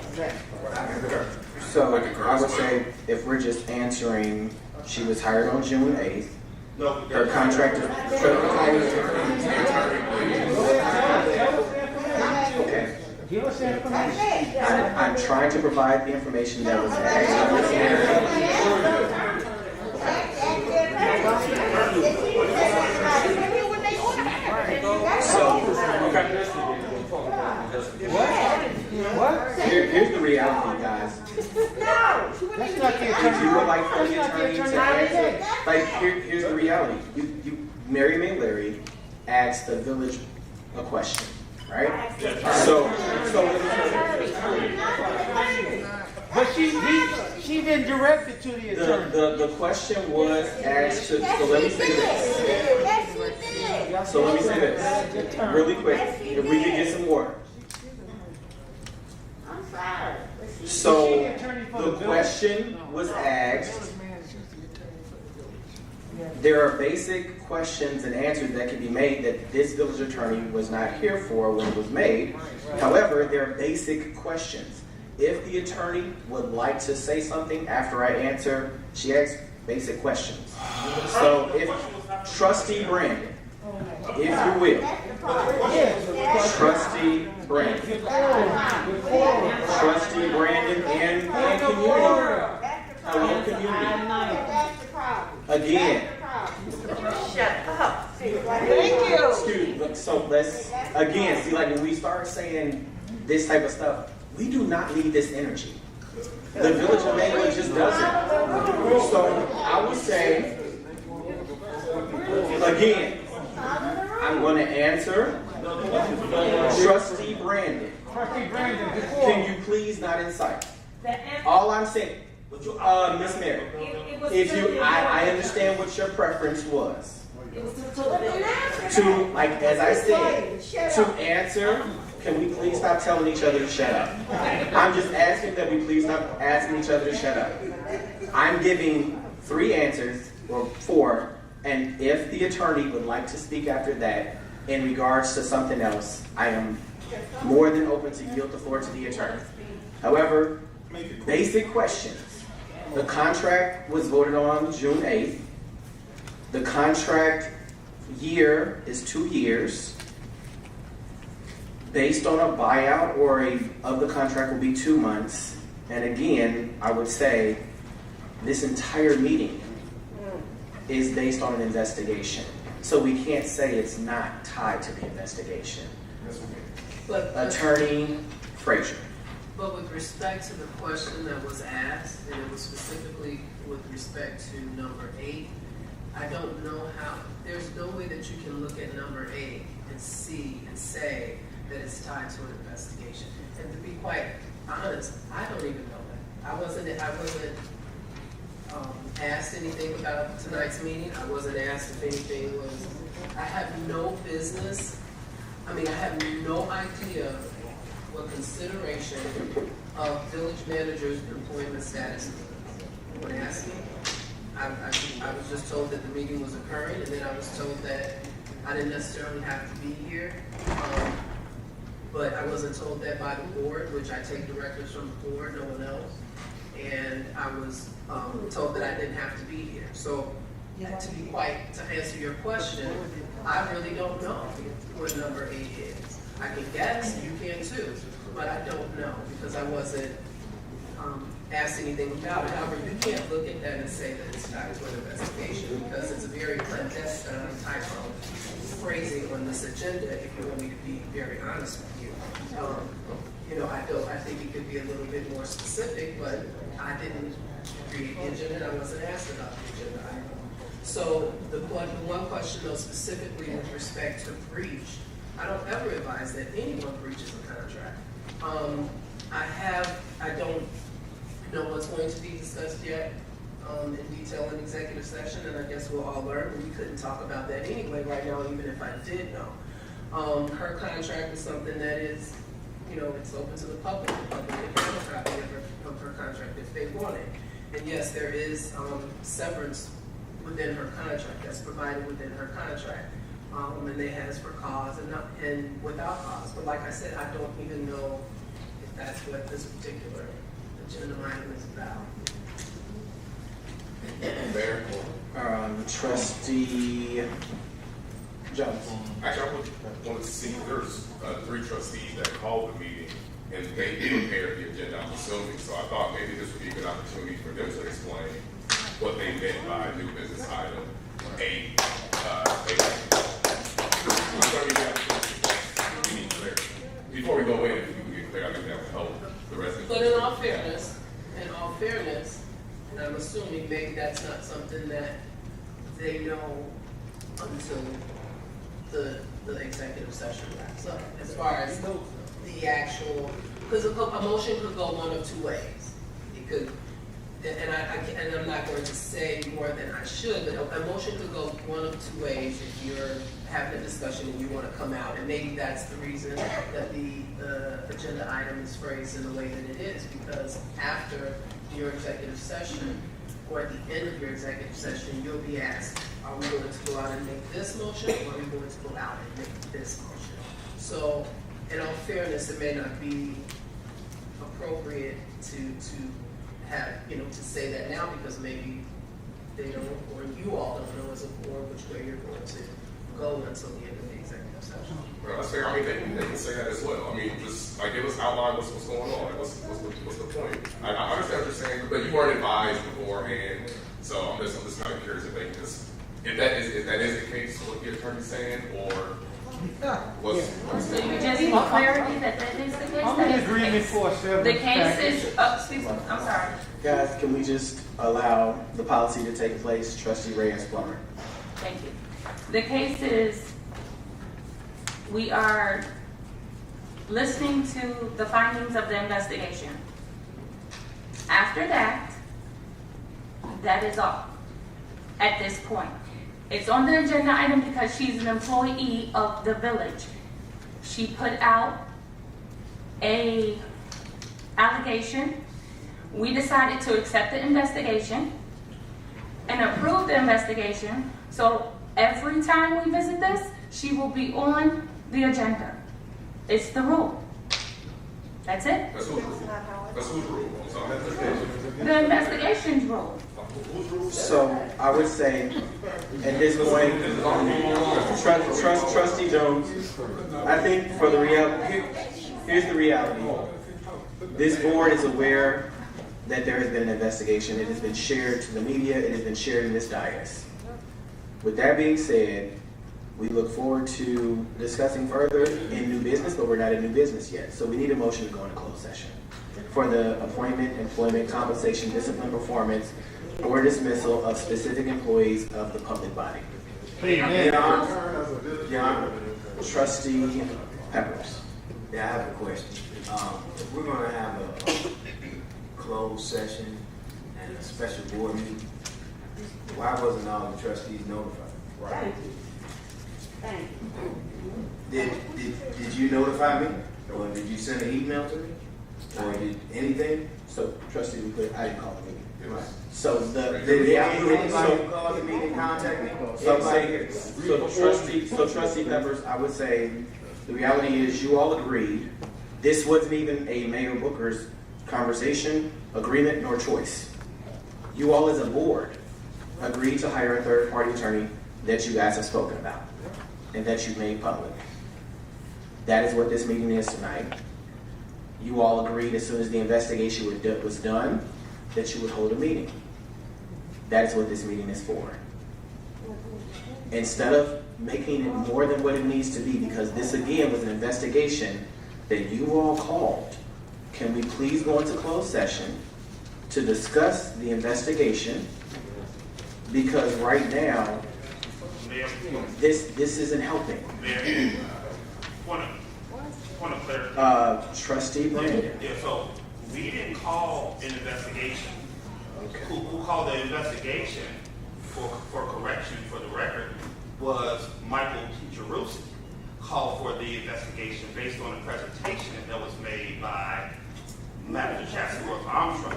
A: So I would say if we're just answering, she was hired on June 8th.
D: No,
A: Her contract is. Okay.
L: Give us the information.
A: I'm trying to provide the information that was asked. Here's the reality, guys.
L: That's not the
A: If you would
L: attorney.
A: like for the
L: That's not the
A: attorney to
L: attorney.
A: answer, like, here's the reality. Mary May Larry asked the village a question, right?
L: But she been directed to the attorney.
A: The question was asked to, so let me say this, really quick, if we could get some water. So, the question was asked, there are basic questions and answers that can be made that this village attorney was not here for when it was made. However, there are basic questions. If the attorney would like to say something after I answer, she asks basic questions. So if Trustee Brandon, if you will, Trustee Brandon, Trustee Brandon and community, again.
B: Shut up.
A: Thank you. Excuse me. So let's again see, like when we start saying this type of stuff, we do not need this energy. The village of Maywood just doesn't. So I would say again, I'm going to answer. Trustee Brandon, can you please not incite? All I'm saying, Miss Mary, if you, I understand what your preference was. To, like, as I said, to answer, can we please stop telling each other to shut up? I'm just asking that we please stop asking each other to shut up. I'm giving 3 answers, or 4, and if the attorney would like to speak after that in regards to something else, I am more than open to yield the floor to the attorney. However, basic questions. The contract was voted on June 8th. The contract year is 2 years. Based on a buyout or of the contract will be 2 months. And again, I would say this entire meeting is based on an investigation. So we can't say it's not tied to the investigation. Attorney Frazier.
M: But with respect to the question that was asked, and it was specifically with respect to number 8, I don't know how, there's no way that you can look at number 8 and see and say that it's tied to an investigation. And to be quite honest, I don't even know that. I wasn't asked anything about tonight's meeting. I wasn't asked if anything was, I have no business, I have no idea what consideration of village manager's employment status is. When asked me, I was just told that the meeting was occurring, and then I was told that I didn't necessarily have to be here. But I wasn't told that by the board, which I take directives from the board, no one else. And I was told that I didn't have to be here. So to answer your question, I really don't know what number 8 is. I can guess, you can too, but I don't know because I wasn't asked anything about it. However, you can't look at that and say that it's tied to an investigation because it's a very clandestine type of phrasing on this agenda, if you want me to be very honest with you. I think it could be a little bit more specific, but I didn't create the agenda and I wasn't asked about the agenda item. So the one question though specifically with respect to breach, I don't ever advise that anyone breaches a contract. I don't know what's going to be discussed yet in detail in executive session, and I guess we'll all learn, but we couldn't talk about that anyway right now, even if I did know. Her contract is something that is, it's open to the public. The public can have a copy of her contract if they want it. And yes, there is severance within her contract, that's provided within her contract. and they ask for cause and without cause. But like I said, I don't even know if that's what this particular agenda item is about.
C: Mayor?
A: Trustee Jones.
C: Actually, I wanted to see, there's 3 trustees that called the meeting and they prepared the agenda, I'm assuming. So I thought maybe this would be a good opportunity for them to explain what they meant by new business item 8. Before we go in, if you can get clear, I think that would help the residents.
M: But in all fairness, and I'm assuming maybe that's not something that they know until the executive session wraps up, as far as the actual, because a motion could go one of 2 ways. It could, and I'm not going to say more than I should, but a motion could go one of 2 ways if you're having a discussion and you want to come out, and maybe that's the reason that the agenda item is phrased in the way that it is, because after your executive session, or at the end of your executive session, you'll be asked, are we going to go out and make this motion, or are we going to go out and make this motion? So, in all fairness, it may not be appropriate to have, to say that now, because maybe they don't, or you all don't know as a board which way you're going to go until the end of the executive session.
C: Well, that's fair. I mean, they can say that as well. I mean, just like give us outline what's going on. What's the point? I understand what you're saying, but you weren't advised beforehand. So I'm just kind of curious if they can just, if that is the case, what the attorney's saying, or what's
N: So you just need clarity that is the case.
L: I'm in agreement for a severance
N: The case
L: package.
N: is, excuse me, I'm sorry.
A: Guys, can we just allow the policy to take place? Trustee Reyes-Plummer.
N: Thank you. The case is, we are listening to the findings of the investigation. After that, that is all at this point. It's on the agenda item because she's an employee of the village. She put out a allegation. We decided to accept the investigation and approve the investigation. So every time we visit this, she will be on the agenda. It's the rule. That's it.
C: That's who's rule? That's who's rule? I'm sorry.
N: The investigation's rule.
C: Whose rule?
A: So I would say, at this point, Trustee Jones, I think for the reality, here's the reality. This board is aware that there has been an investigation. It has been shared to the media. It has been shared in this dais. With that being said, we look forward to discussing further in new business, but we're not in new business yet. So we need a motion to go into closed session for the appointment, employment, compensation, discipline, performance, or dismissal of specific employees of the public body.
L: Amen.
A: Your Honor, Trustee Peppers.
O: Yeah, I have a question. If we're going to have a closed session and a special board meeting, why wasn't all the trustees notified?
F: Thank you. Thank you.
O: Did you notify me? Or did you send an email to me? Or did anything?
A: So, Trustee, we clear, I didn't call the meeting.
O: Right.
A: So
O: Did anybody who called the meeting contact me?
A: So Trustee Peppers, I would say the reality is you all agreed. This wasn't even a Mayor Booker's conversation, agreement, nor choice. You all as a board agreed to hire a third-party attorney that you guys have spoken about and that you've made public. That is what this meeting is tonight. You all agreed as soon as the investigation was done that you would hold a meeting. That is what this meeting is for. Instead of making it more than what it needs to be, because this again was an investigation that you all called, can we please go into closed session to discuss the investigation? Because right now, this isn't helping.
D: Mayor, point of clarification.
A: Trustee Brandon.
D: Yeah, so we didn't call an investigation.
A: Okay.
D: Who called the investigation for correction for the record was Michael Jerusalem. Called for the investigation based on a presentation that was made by Manager Chancellor Armstrong.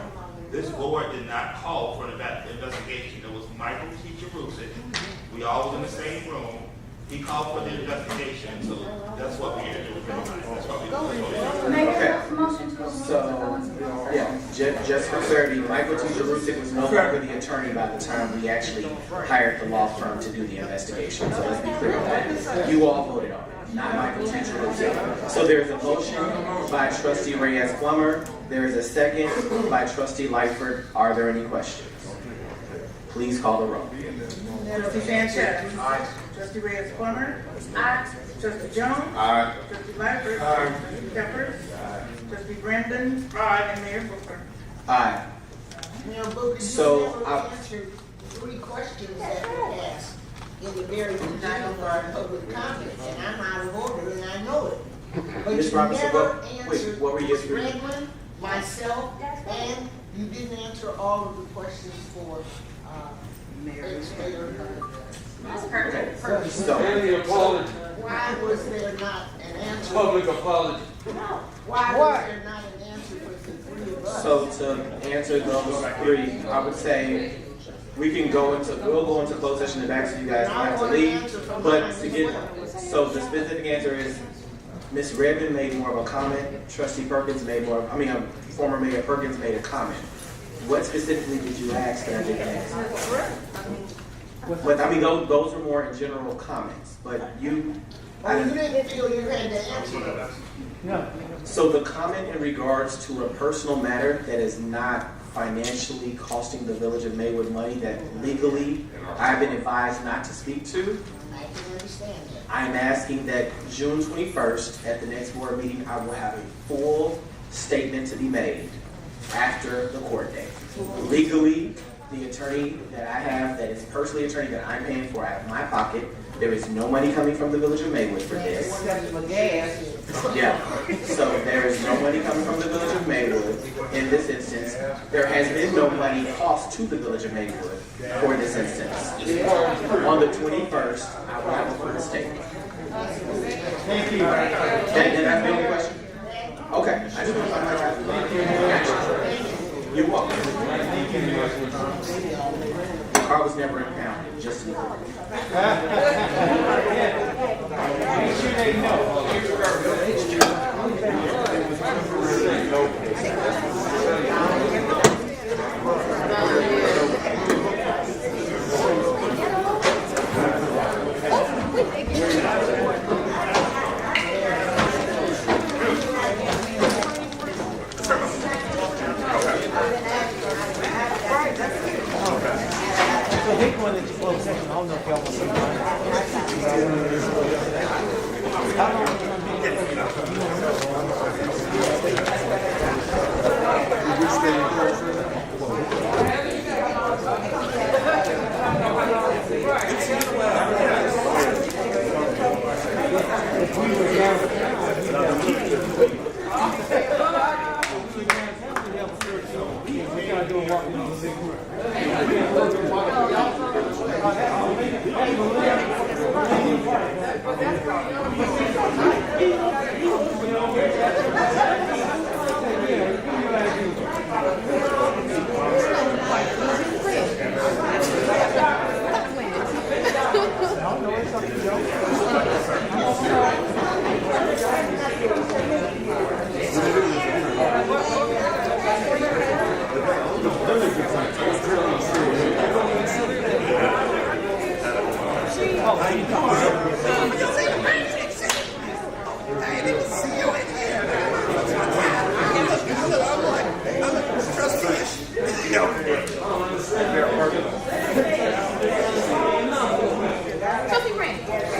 D: This board did not call for an investigation. It was Michael T. Jerusalem. We all was in the same room. He called for the investigation, so that's what we're here to do tonight. That's what we're
N: Mayor, motion to.
A: So, yeah, just for clarity, Michael T. Jerusick was no longer the attorney by the time we actually hired the law firm to do the investigation. So let's be clear on that. You all voted on it, not Michael T. Jerusick. So there's a motion by trustee Reyes-Plummer. There is a second by trustee Lightford. Are there any questions? Please call the roll.
B: Trustee Sanchez.
O: Aye.
B: Trustee Reyes-Plummer.
N: Aye.
B: Trustee Jones.
O: Aye.
B: Trustee Lightfoot.
O: Aye.
B: Trustee Peppers. Trustee Brandon. And Mayor Booker.
A: Aye.
F: Now, Booker, you
A: So,
F: never answered 3 questions that were asked in the very beginning of our public comment, and I'm out of order, and I know it. But
A: Ms.
F: you
A: Robinson,
F: never
A: wait,
F: answered
A: what were you
F: Ms. Redmond, myself, and you didn't answer all of the questions for ex-mayor.
N: That's perfect.
A: So,
F: Why was there not an answer?
C: Public apology.
F: No. Why was there not an answer for the 3 of us?
A: So to answer those 3, I would say we'll go into closed session in the back so you guys don't have to leave. But to get, so the specific answer is Ms. Redmond made more of a comment, trustee Perkins made more, former Mayor Perkins made a comment. What specifically did you ask that I didn't answer? But those are more in general comments, but you.
F: Oh, you didn't feel you had to answer.
L: No.
A: So the comment in regards to a personal matter that is not financially costing the village of Maywood money that legally I've been advised not to speak to,
F: I can understand that.
A: I'm asking that June 21st at the next board meeting, I will have a full statement to be made after the court date. Legally, the attorney that I have, that is personally attorney that I'm paying for out of my pocket, there is no money coming from the village of Maywood for this. Yeah, so there is no money coming from the village of Maywood in this instance. There has been no money cost to the village of Maywood for this instance. On the 21st, I will have a full statement.
L: Thank you.
A: Did I feel the question? Okay. I just want to find out. You're welcome. The car was never impounded, just to know.
L: Make sure they So they going into closed session. I don't know if y'all want to see mine. How long is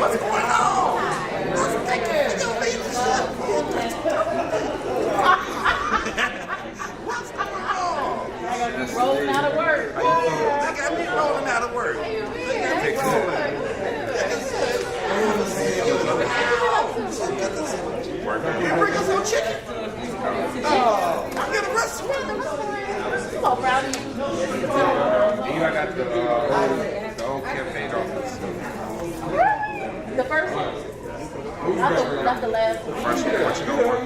C: What's going on?
N: Rolling out of work.
C: They got me rolling out of work. They got me rolling. You bring us some chicken? Oh, I'm getting arrested.
N: I'm so proud of you.
C: I got the old campaign office.
N: The first one. Not the last one.
C: First one, what you gonna work?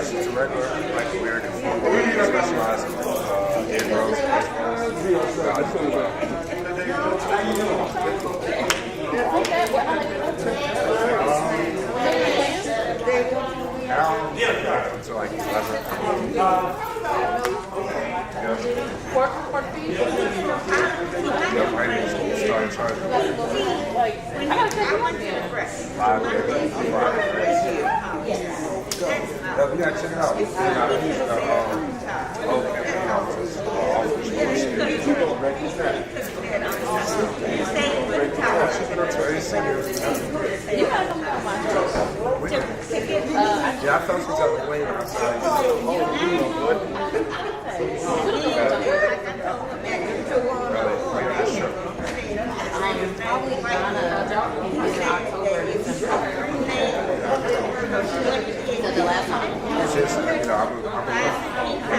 C: It's a regular, like American football. Specialized in roads. like 11.
N: Pork feet?
C: Yep, I need to start charging.
N: I gotta take you on there.
C: 5 days. Yeah, we gotta check it out. We gotta use the local campaign office. Yeah, I felt some type of way when I saw you.
N: Probably Ghana in October. The last time?
C: It's just, I'm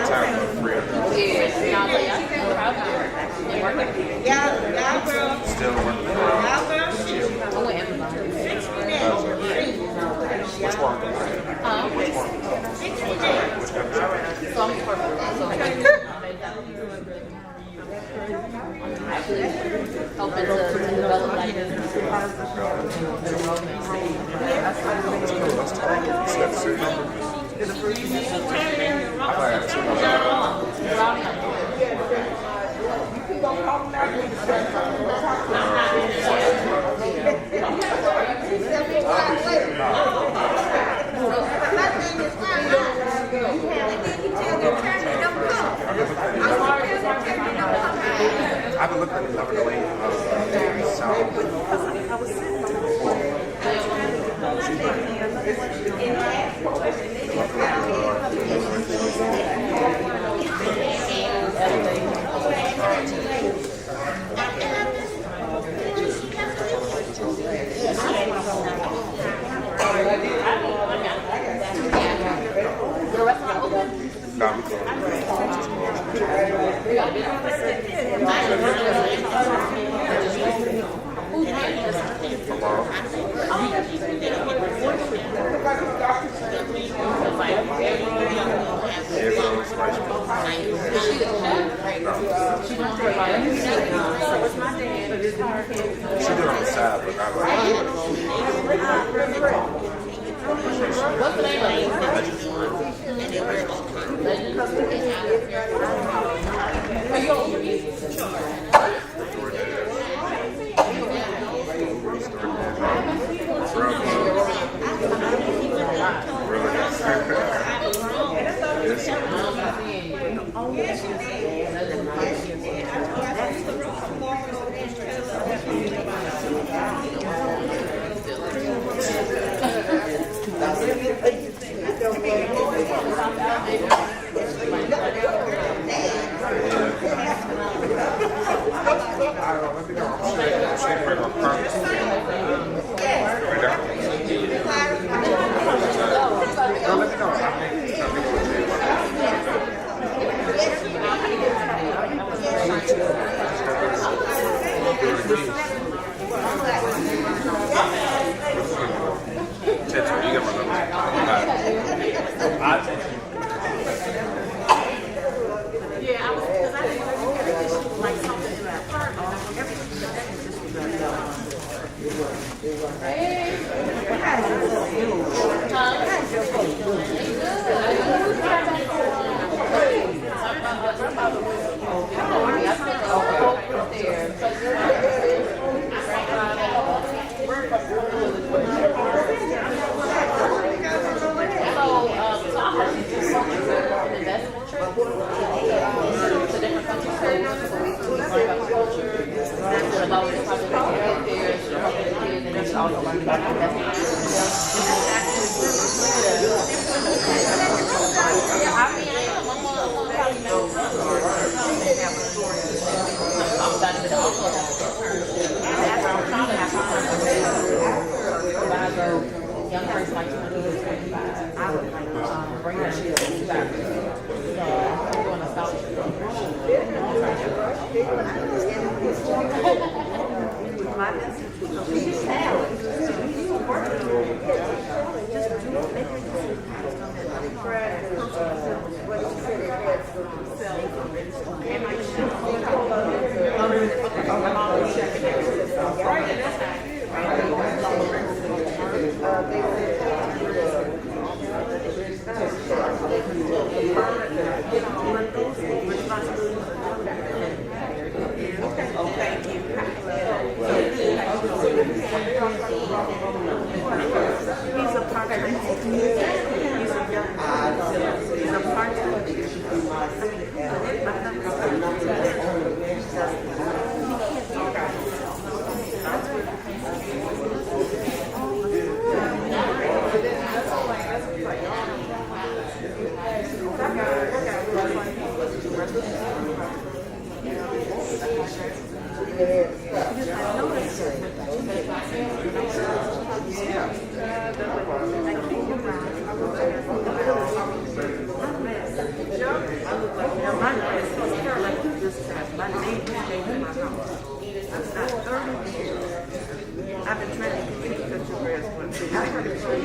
C: tired of free. Still working the ground. Which one? Which one? Which country?
N: So I'm actually hoping to develop like this.
C: Let's talk. Let's see. I have two I've been looking at the cover lately.
N: The restaurant open?
C: No, we closed. She did on the side, but not like
N: What's the name of Are you over here?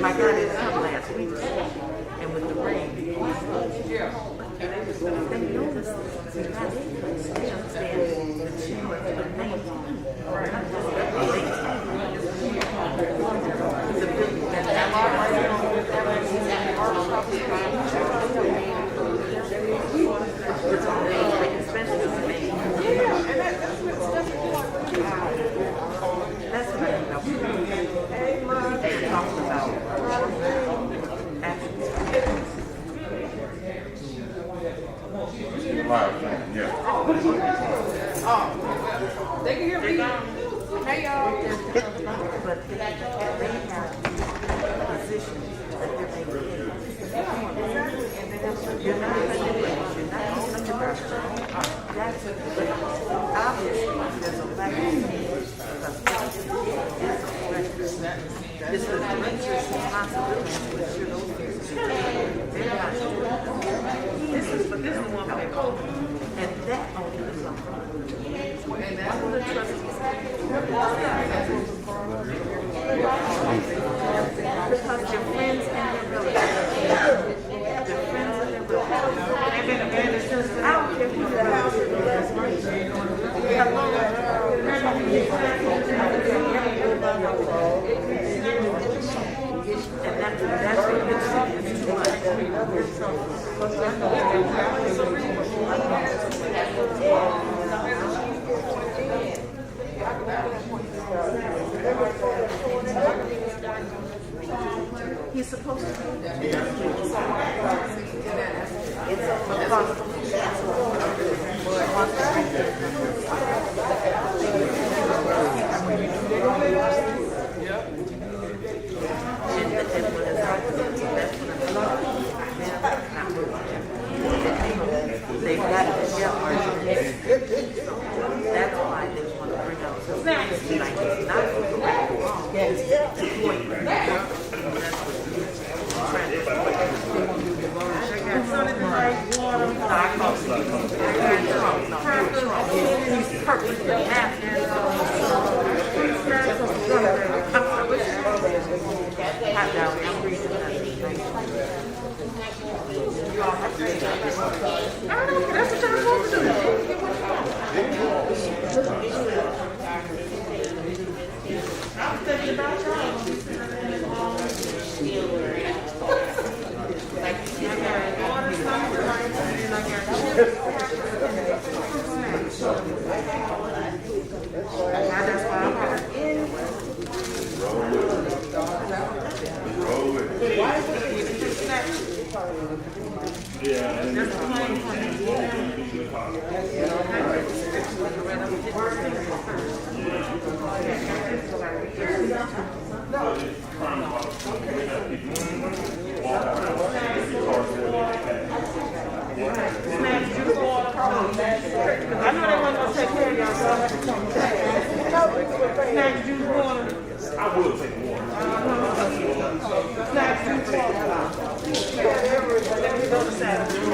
K: My God didn't come last week, and with the rain. They noticed that I didn't understand that she was the name. The building that
M: They can hear me. Hey, y'all.
K: but they have positions that they're making. You're not such a place. You're not such a person. That's obviously there's a lack of because it's the director's responsibility to ensure those things. They're not doing it. This is the one they call it. And that only is something. And that's what the trustees because your friends and your relatives, your friends and your relatives, they've been abandoned since I don't care who the house is the last month. And that's what it's too He's supposed to be. It's they've got to help. That's why they want to bring out some like it's not right or wrong. It's the point. That's what y'all supposed to do. I'm thinking about y'all. I know they weren't going to take care of y'all, so I have to come back. Snack, juice, water. I will take water. Snack, juice, water. Let me go to Saturday.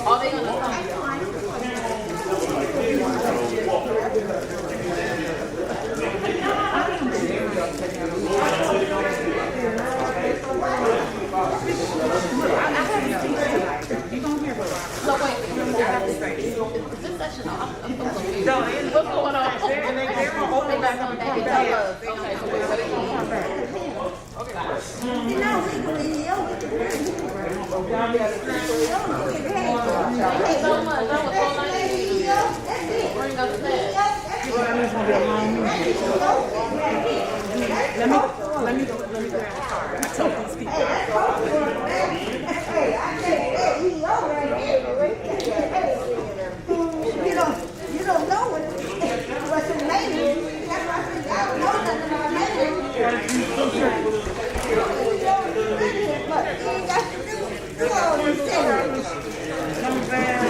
P: Are they gonna come? So wait, I have to say, is this session off? No, what's going on? And they're gonna open back up and come back. Okay, so wait, they gonna come back. Okay. You know, legally, Thank you so much. That was all I needed. Bring us that. it's gonna be a long meeting. Let me grab the card. I told these people.
F: You don't know what's amazing. That's why I said, I don't know nothing about amazing. But you ain't got to do all these things. You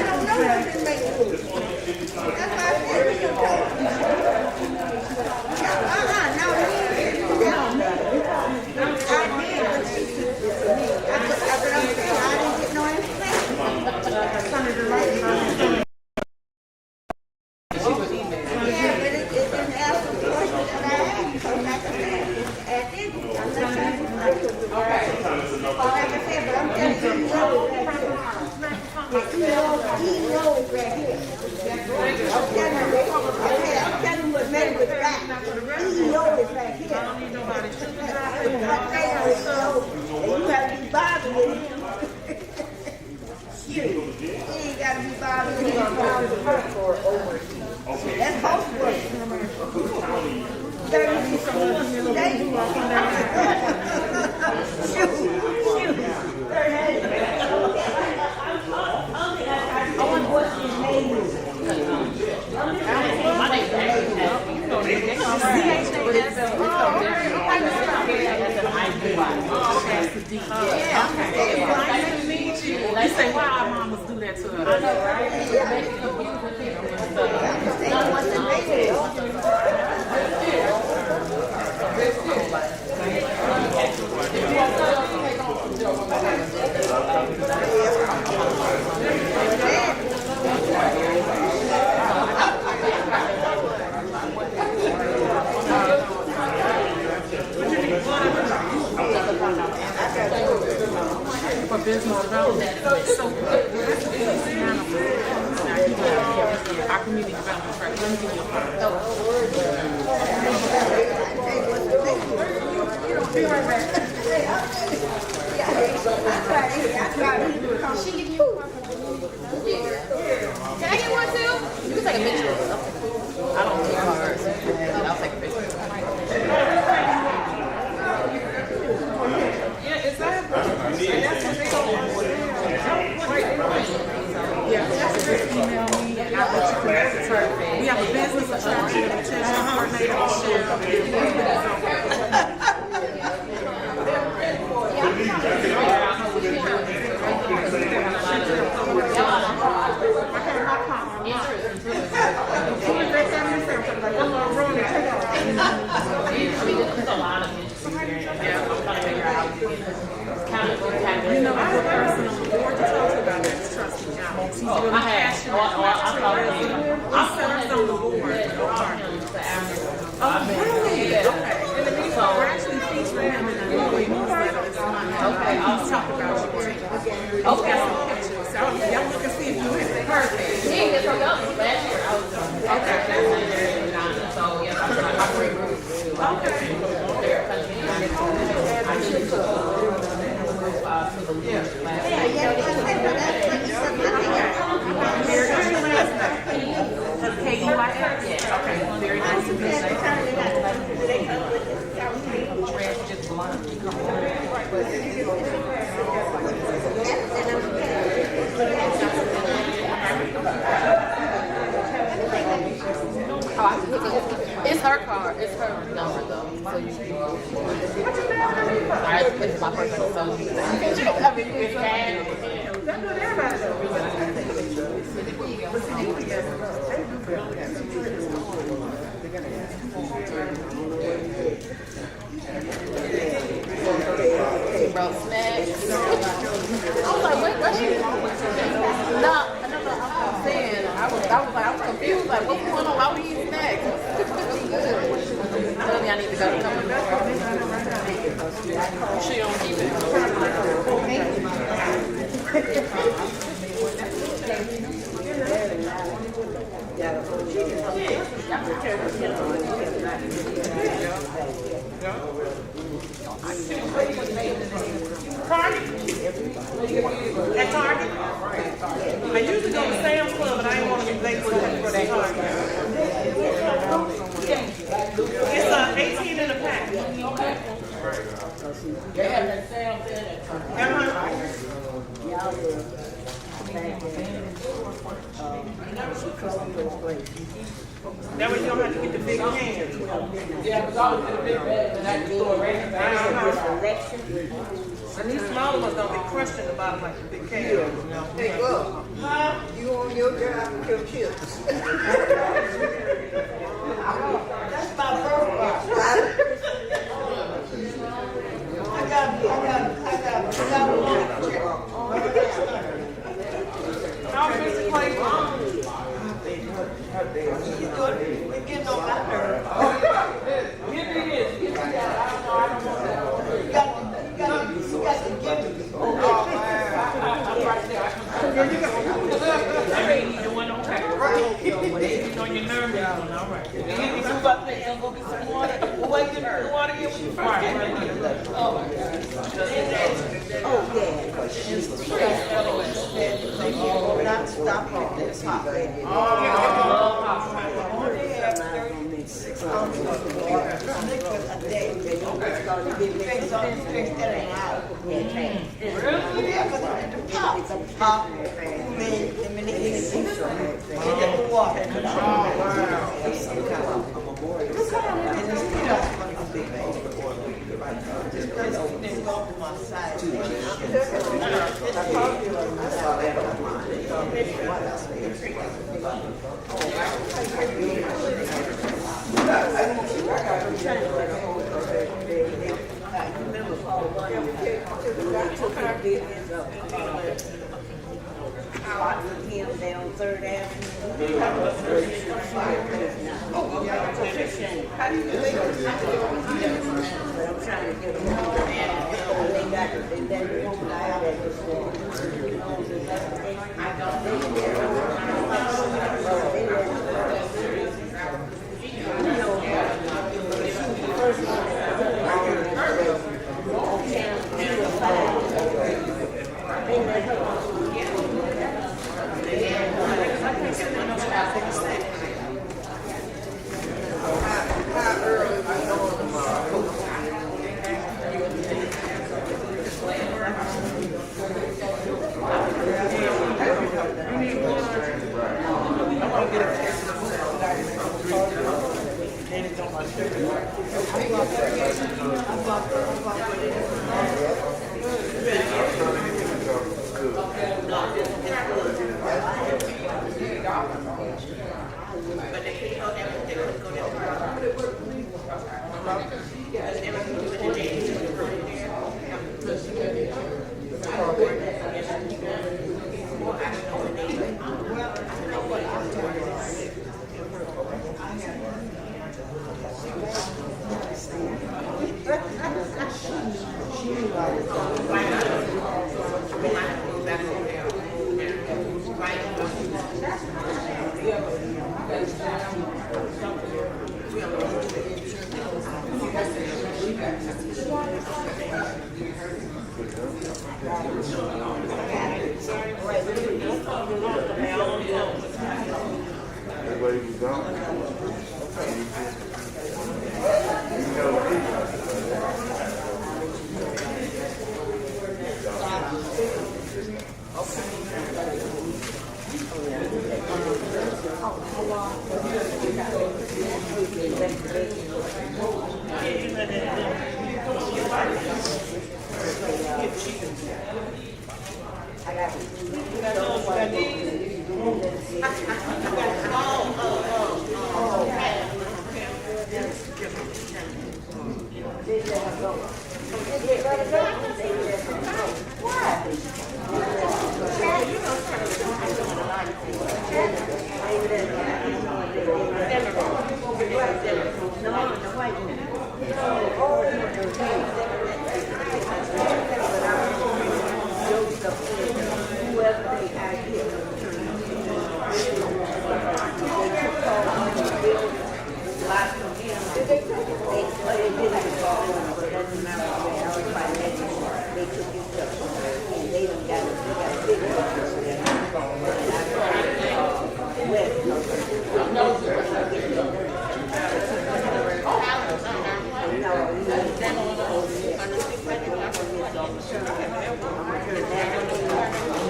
F: don't know what's amazing. That's why I said, you don't know. No, I did, but I didn't get no information. Yeah, but it didn't ask the question that I asked, so like I said, it didn't. Like I said, but I'm telling you, he knows right here. He knows right here. I'm telling you what Maywood is right. He knows it's right here. And you gotta be bothered with him. You ain't gotta be bothered with him. That's housework.
P: You say why our mamas do that to us. I know, right? For business development, so our community development track. Let me give you a card. Be right back.
Q: She give you one. Can I get one too? You can take a picture. I don't take cards. I'll take a picture.
P: Yeah, is that? Yeah, just email me and I'll let you connect with her. We have a business attention coordinator, Michelle. You know, I'm a person on the board to talk about that is Trustee Jones. He's really passionate about tourism. He serves on the board. Oh, really? Okay. In the meantime, we're actually featuring him in the Maywood newsletter this month. Okay. He's talking about you too. He's got some pictures. So y'all look and see if you hit it. Perfect.
Q: Yeah, so y'all last year I was
P: okay.
Q: So yeah, I'm bring
P: okay. Okay, very nice to meet you.
Q: It's her car. It's her number though. So you can. I put my personal so you can. I mean, you can.
P: That's what everybody does.
Q: Bro, snacks. I was like, what's she? No, I'm saying. I was confused. Like, what's going on? Why would you eat snacks? Tell me I need to go to come back. She don't eat it.
P: Target? At Target? I usually go to Sam's Club, but I didn't want to be late for that Target.
L: That way you don't have to get the big cans.
M: Yeah, because I was in a big bag and I had to throw it right in the bag.
L: And these smaller ones don't be crushed in the bottom like the big cans.
F: Hey, look, you on your job with your chips. That's my birthmark. I got
L: How Mr. Clay?
F: You're getting on my nerves.
L: Give me this. Give me that. I don't want that.
F: You got to give me.
L: I'm right there. I mean, you went on track. Right. You on your nerves. All right. You about to go get some water. Well, wait, get the water here with you first.
F: Oh, yeah. They will not stop on this hot baby. Only have 36 ounces of water. Liquid a day. It's going to be mixed up. Really? Yeah, because it's a pop. Water. Down Third Avenue. How do you do it? I'm trying to get them all. They got it, and then they won't die out of this.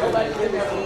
M: Nobody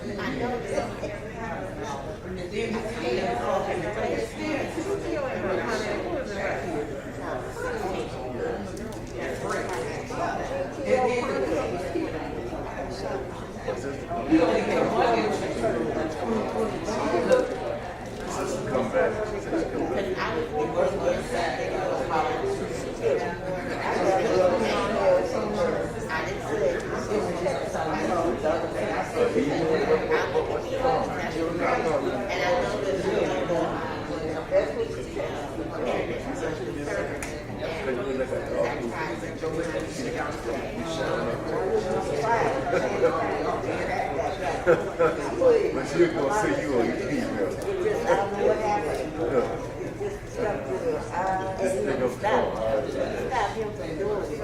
F: And I know that
R: She was gonna say you on your feet,
F: It just, I don't know what happened. It just stuck to the eye. Stop him from doing it.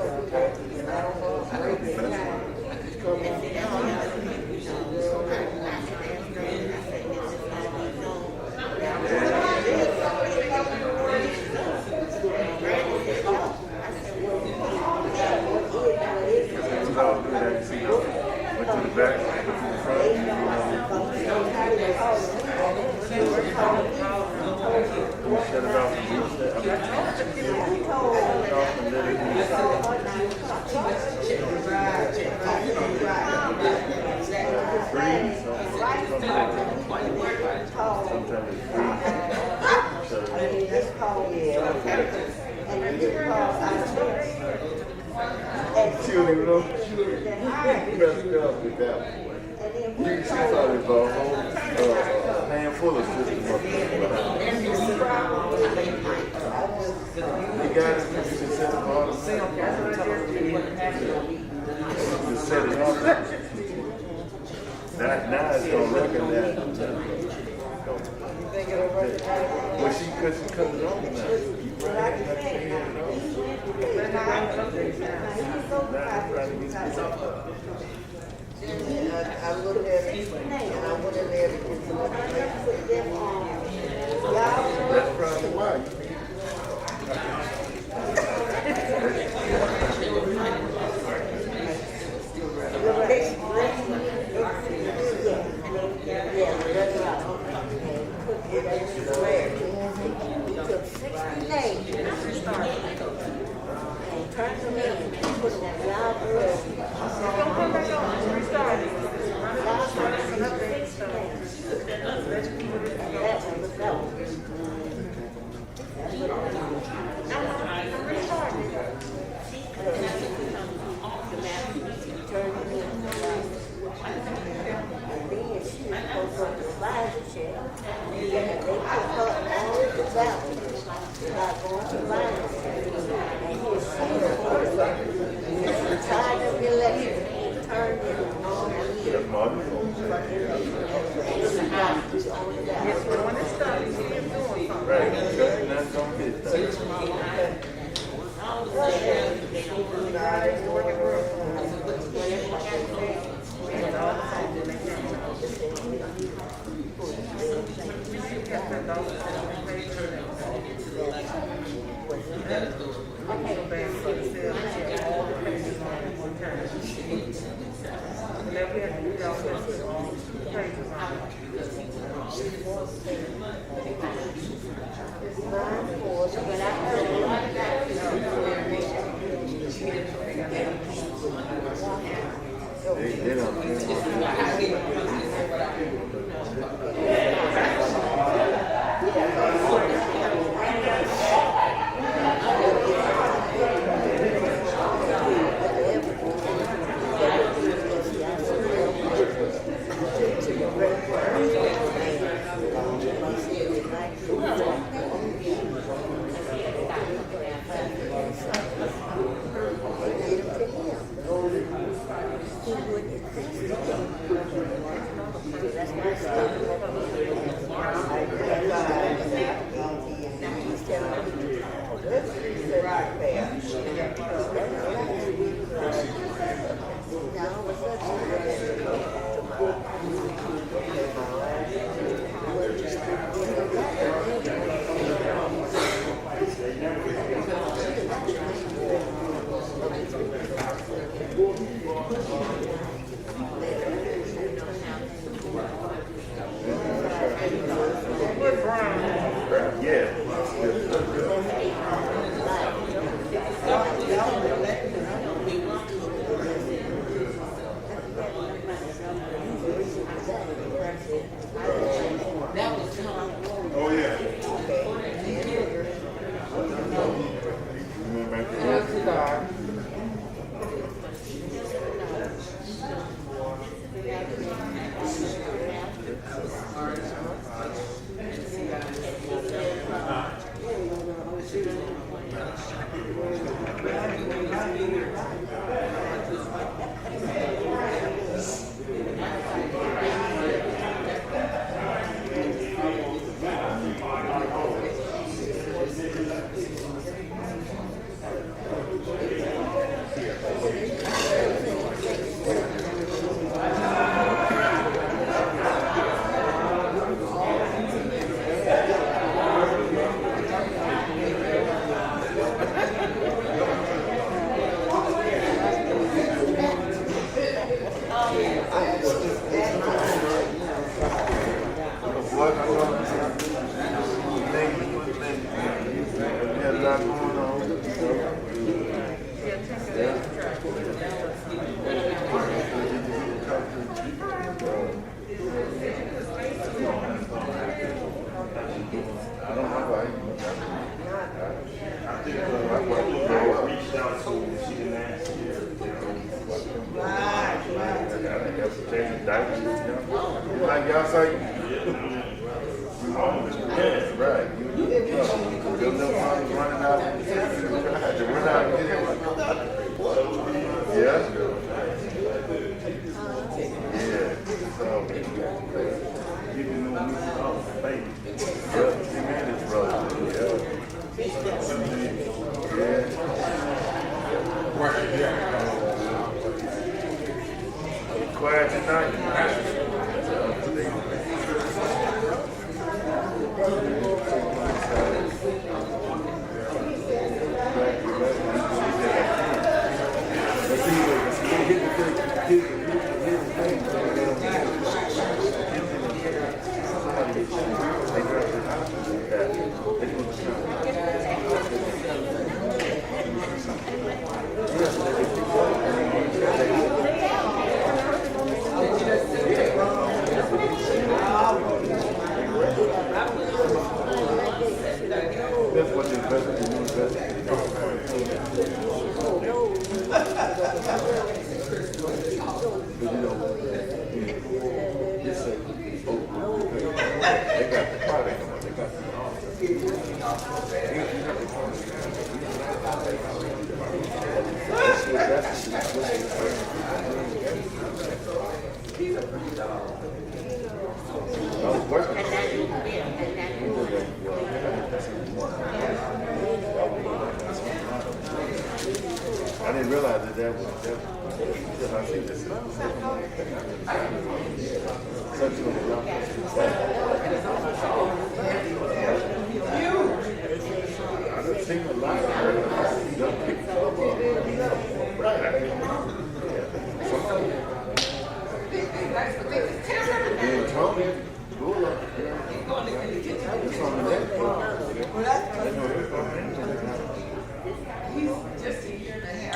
F: And I don't know if break it time. Come in.
R: Went to the back, went to the front. Shut it off and reset. She don't even know. She messed me up with that one. She thought it was a whole handful of systems up there. You got it, you just set it all the same. Just set it off. Now it's going to recognize it. Well, she cut it off now.
F: I looked at it and I went in there to get some of put them on.
R: That's probably why. don't know why. I think I reached out to her, she didn't answer.
F: Right.
R: I think that's a change of diapers. Like y'all say, yes, right. Your little mom running out. I had to run out and get him. Yeah. Yeah. So, you can know me off, baby. Yeah, she managed, brother. Yeah. Yeah. Right, yeah. Quiet tonight. That's what the investment they got the product, they got I was working. I didn't realize that was I see this. I've seen a lot of young people. Right. And Tony,
K: He's just a year and a half.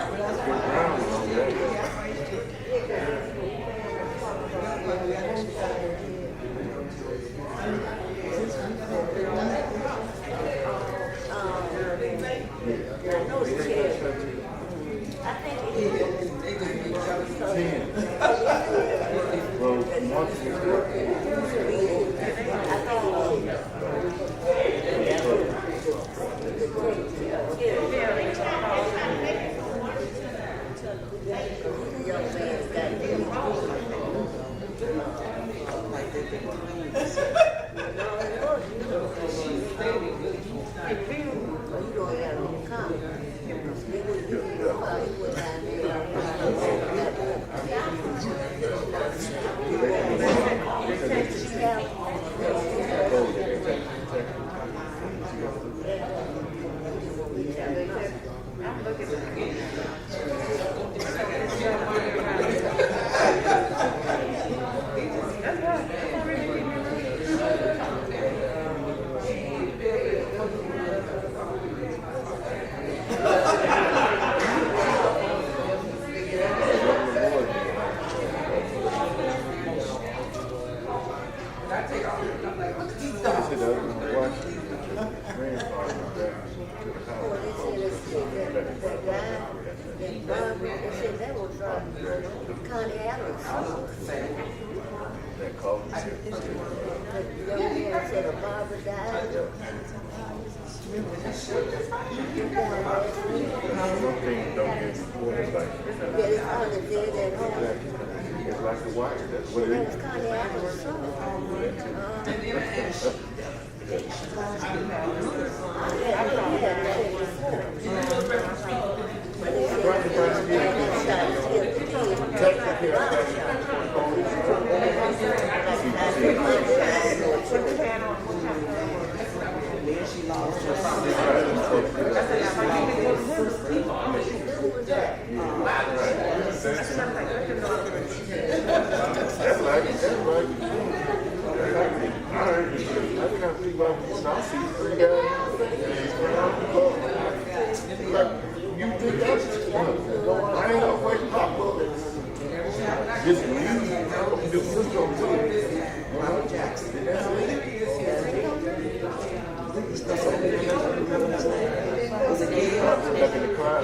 K: It's like the wire. That's what it is.
R: Was it Gail? Back in the crowd?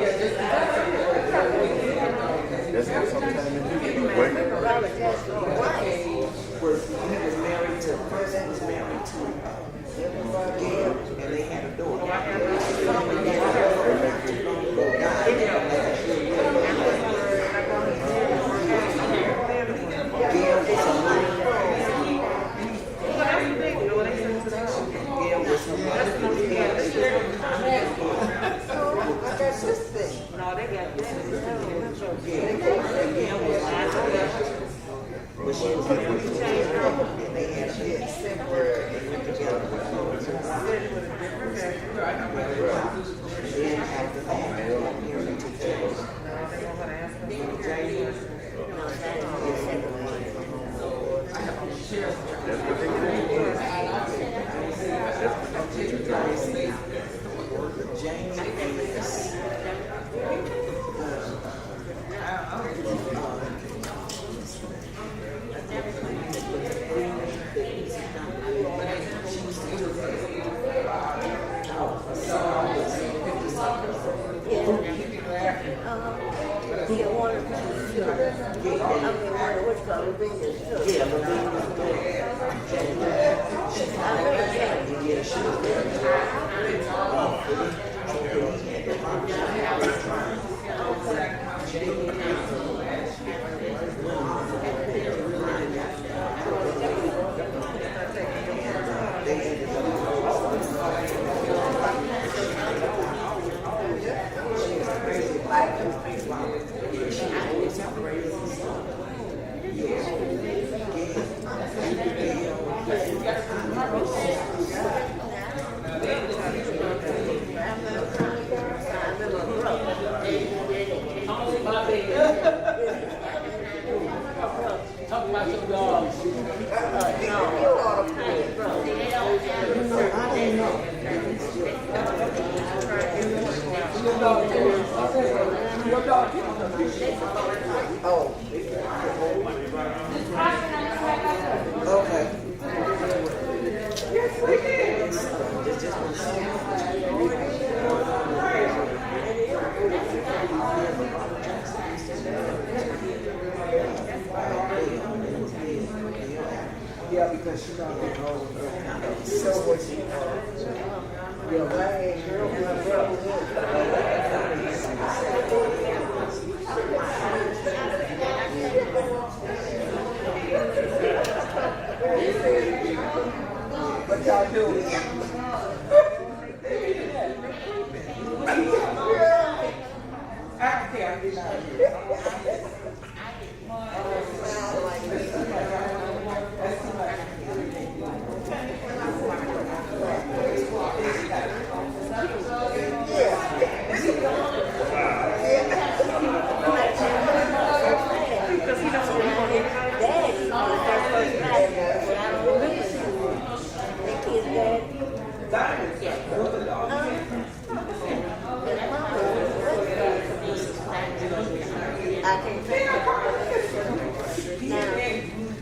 R: That's what sometimes they do. Wait.
F: Robert Jackson's wife was married to, first he was married to Gail, and they had a daughter. Gail is somebody. Gail was somebody. That's this thing. No, they got that. Gail was but she was and they had kids. They went together. Then after that, Mary took James. Yeah, because she's not going to know. So what she what y'all doing? I don't care.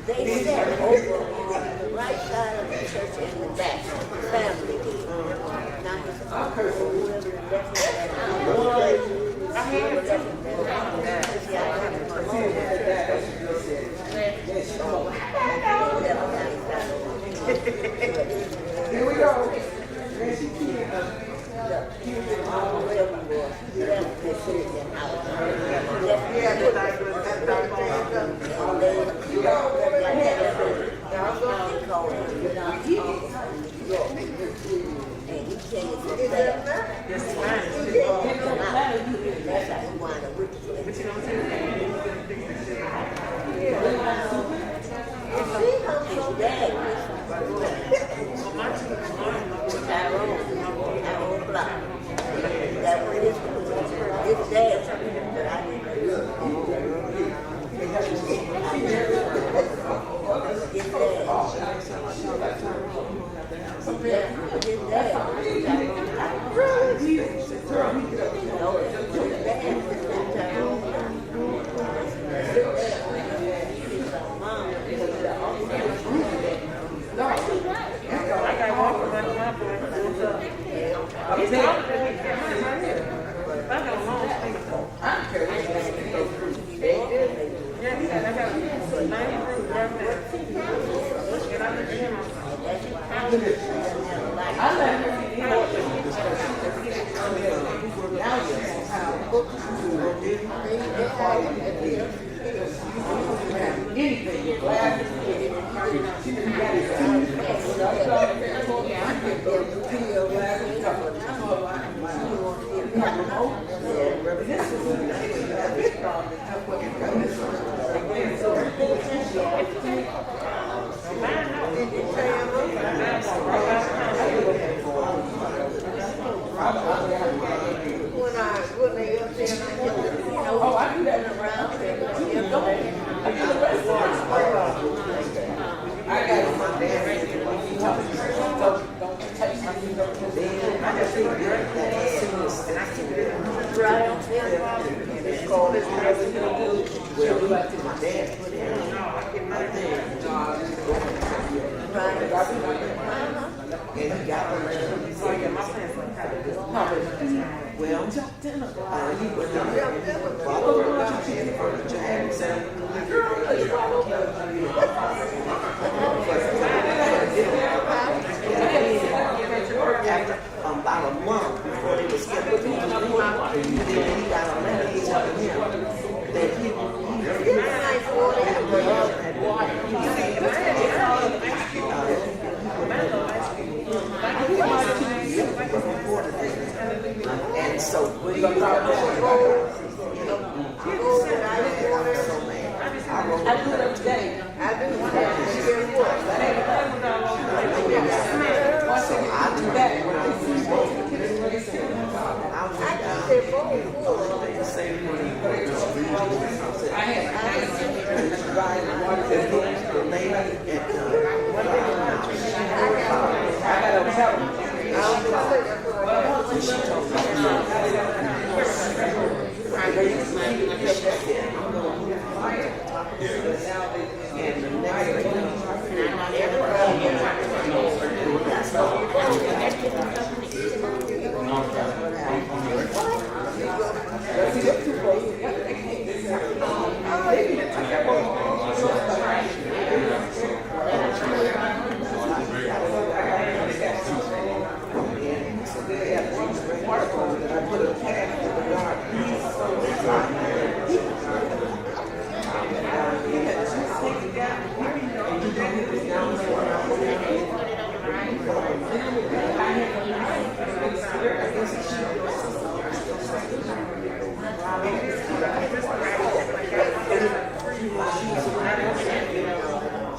F: They sat over on the right side of the church in the back. Family did. Now his uncle or whoever left him at home. I had to. Here we go. There she came. He was in all the way we were. He left the city and out. About a month before they were scheduled to do the then he got a letter telling him that he and so when you I do it every day. I do that.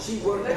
F: She worked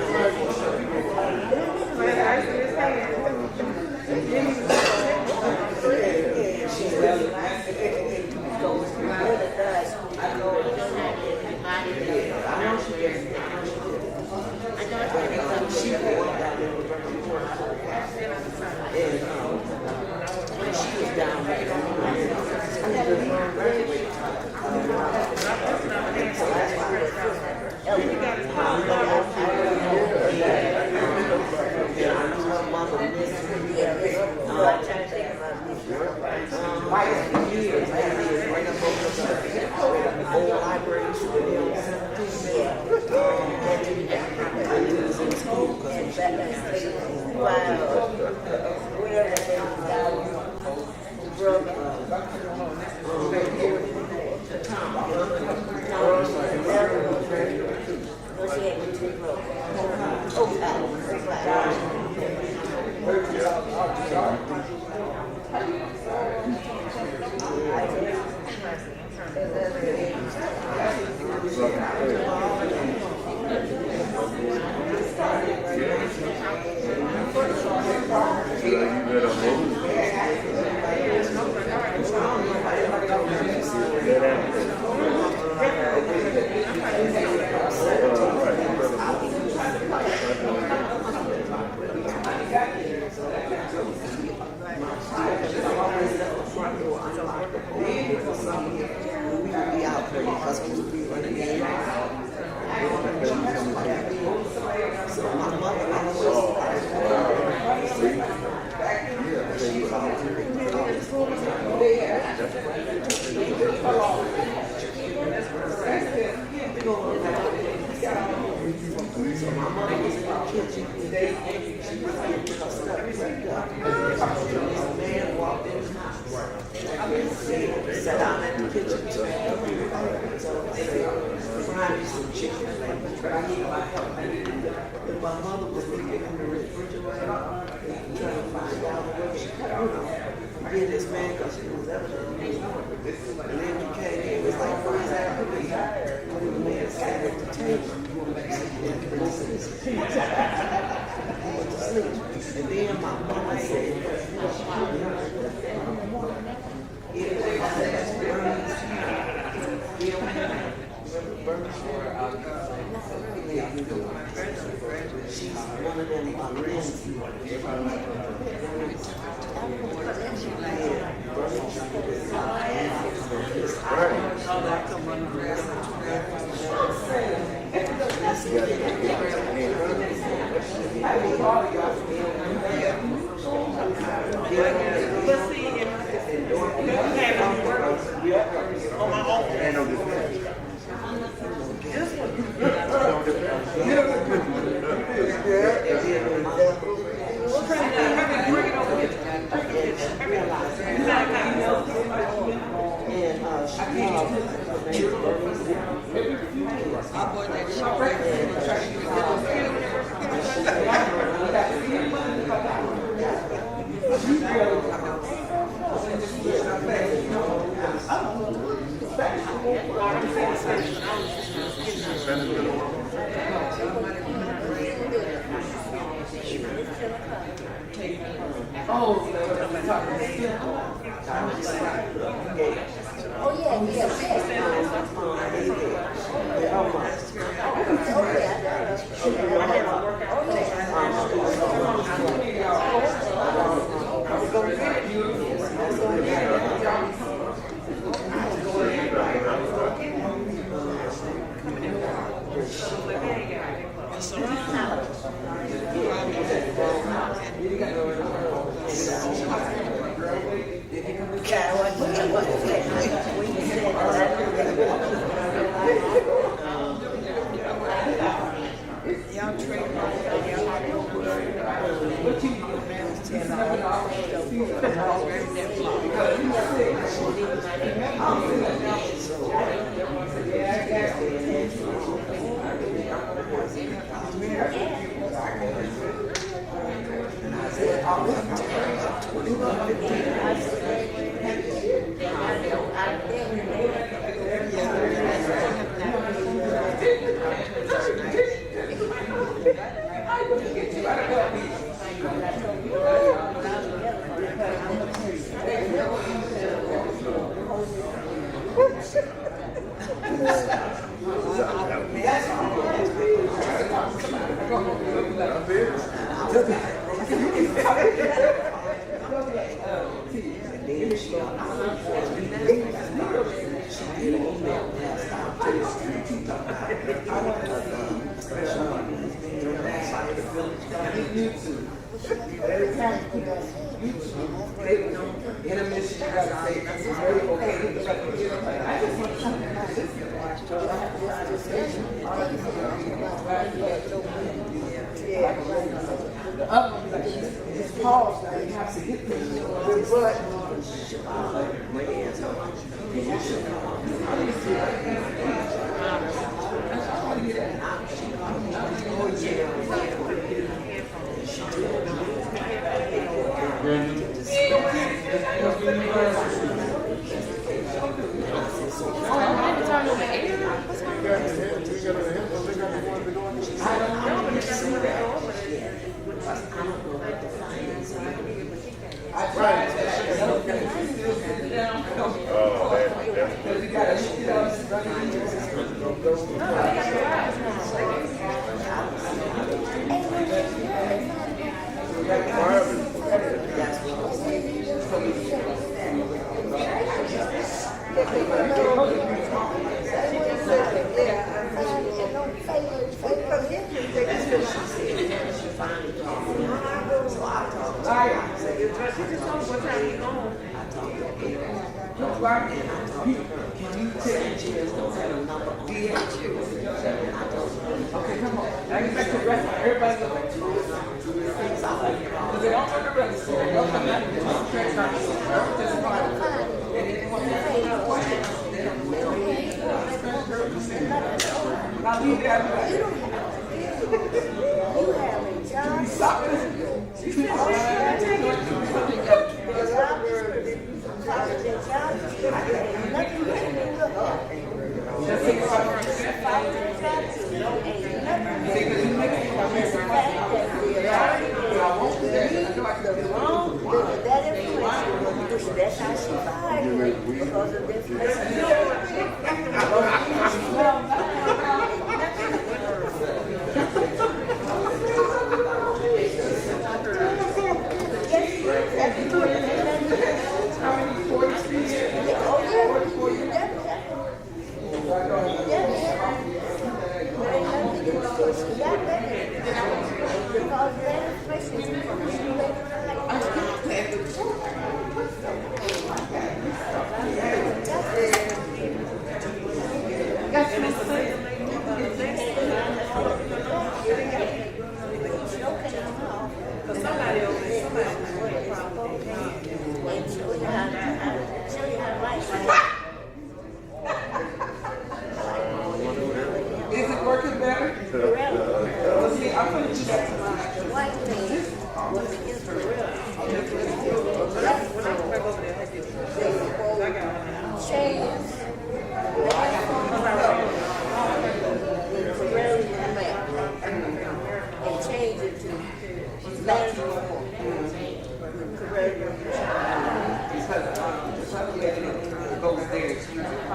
R: ain't no defense.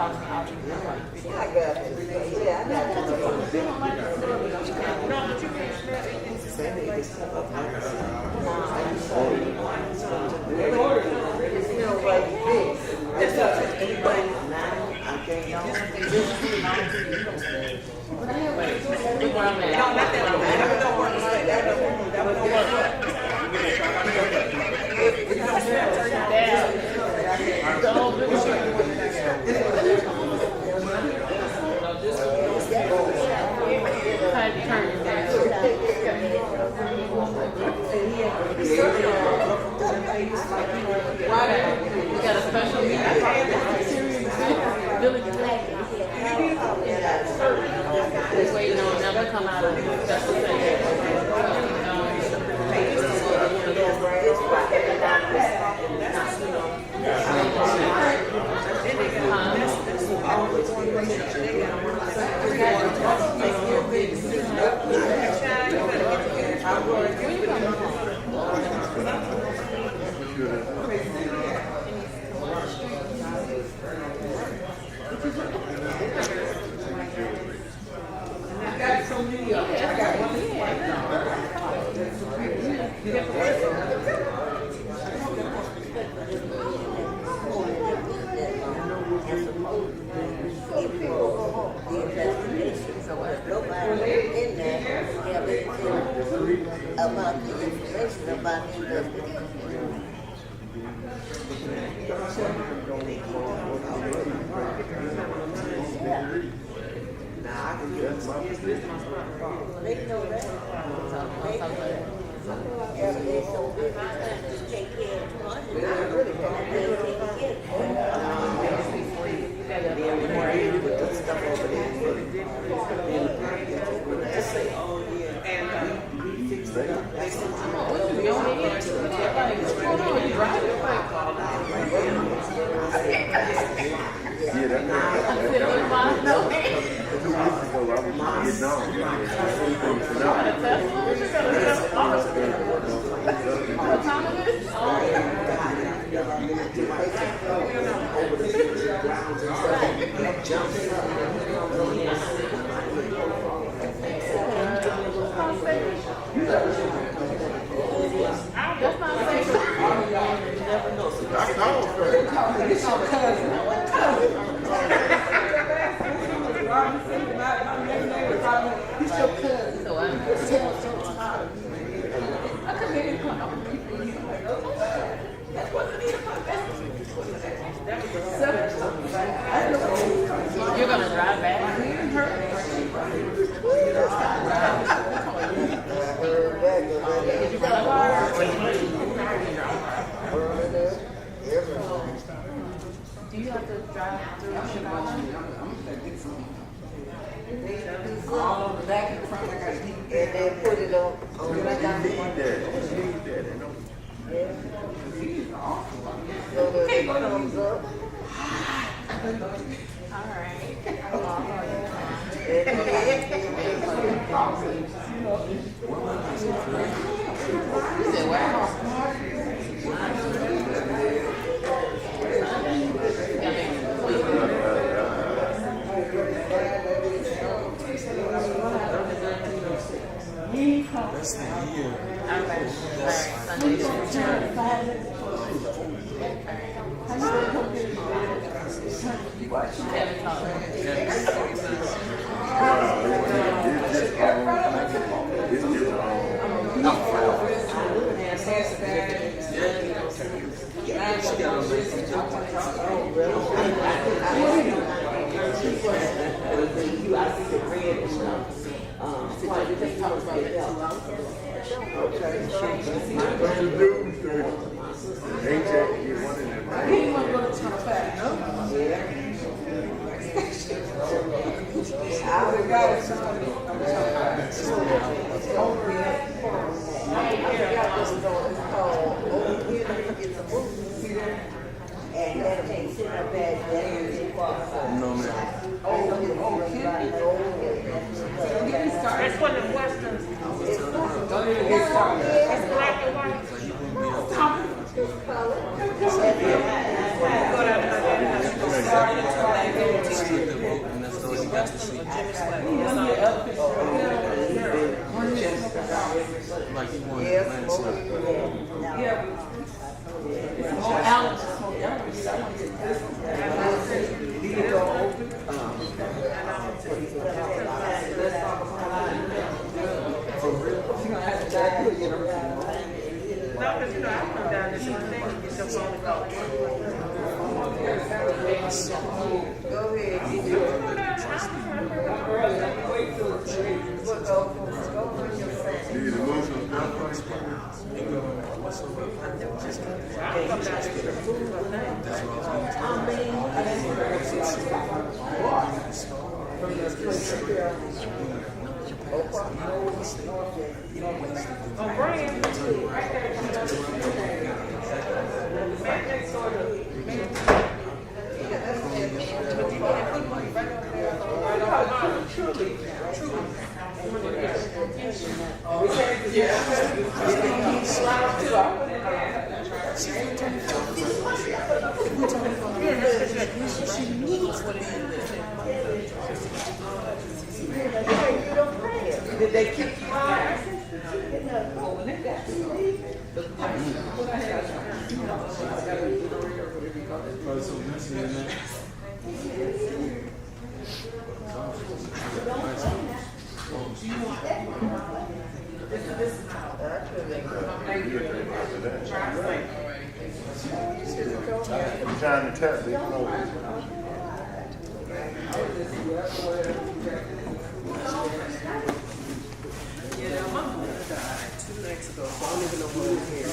Q: We got a special meeting. Just waiting on them to come out of special session.
F: About the information about the investigation. They know that. They're so busy trying to take care of 200. They're taking care You're gonna drive back? Did you run a car? Do you have to drive through Chicago? all on the back and the front, like I said. And then put it on the back. So the thumbs up.
Q: All right. You said where?
R: That's the year.
L: That's what the Westerns. It's black and white. Justin or Jimmy Slade.
R: Like you want to land stuff.
L: Oh, Alex. No, because you know, I come down this one thing and get your phone and call.
F: Go ahead.
R: Need a motion to
L: Did they kick you out?
R: I'm trying to tap it.
M: Yeah, my mother died 2 nights ago, so I don't even know who was here.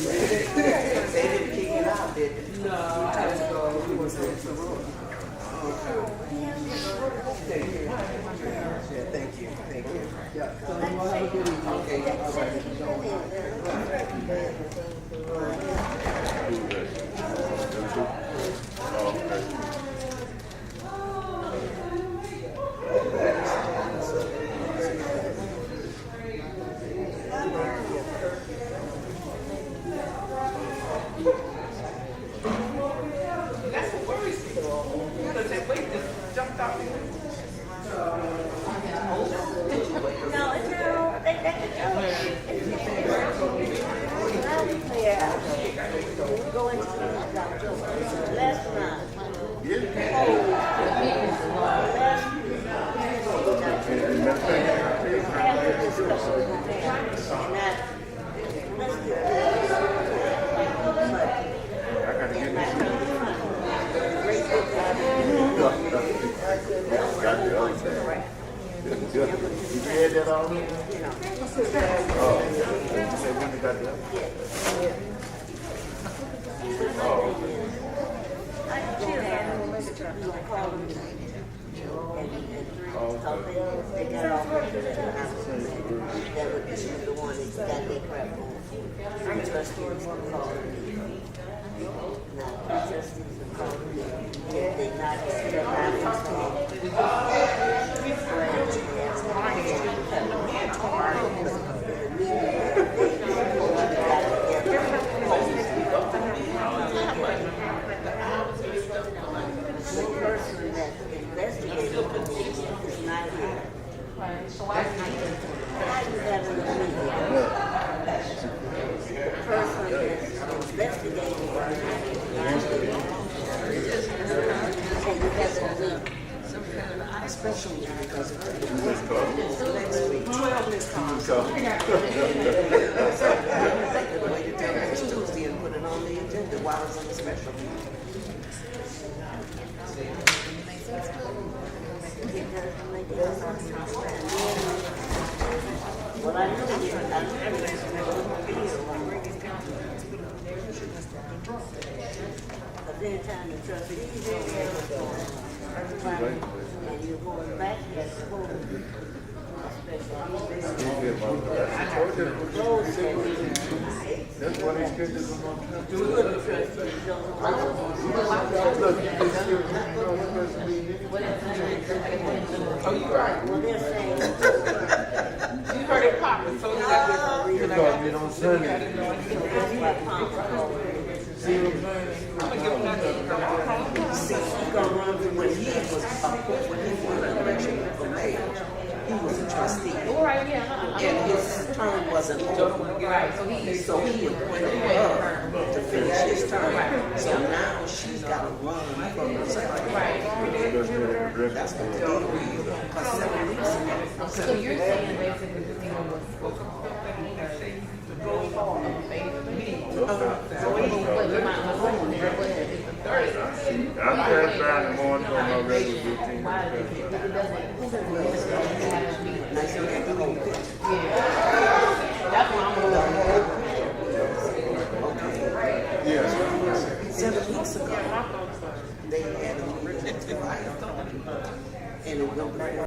M: They didn't kick it out, did they? No, I had to go. We was in the room. Thank you. Yeah, thank you. Thank you. Yeah.
L: That's what worries me. Because that weight just jumped out the window.
R: Did you hear that already? Oh, you said when you got that? Oh,
M: Tuesday and put it on the agenda while it's on the special.
F: Well, I know you. But then time the trustees and you're going back to school.
R: that's why these pictures are on
L: Oh, you're right.
F: Well, they're saying.
L: You heard it popping, so it's like
R: You thought you don't send it.
L: I'm gonna give him that.
M: See, he gonna run for when he was when he won the election.
S: wasn't over. So he appointed her to finish his term. So now she's got to run from the secretary. That's what the deal is. 'Cause 7 weeks ago.
Q: So you're saying basically the thing was going forward.
R: I passed by in the morning on my regular routine.
Q: That's what I'm gonna
S: Yeah. 7 weeks ago, they had an emergency fire, and it went before.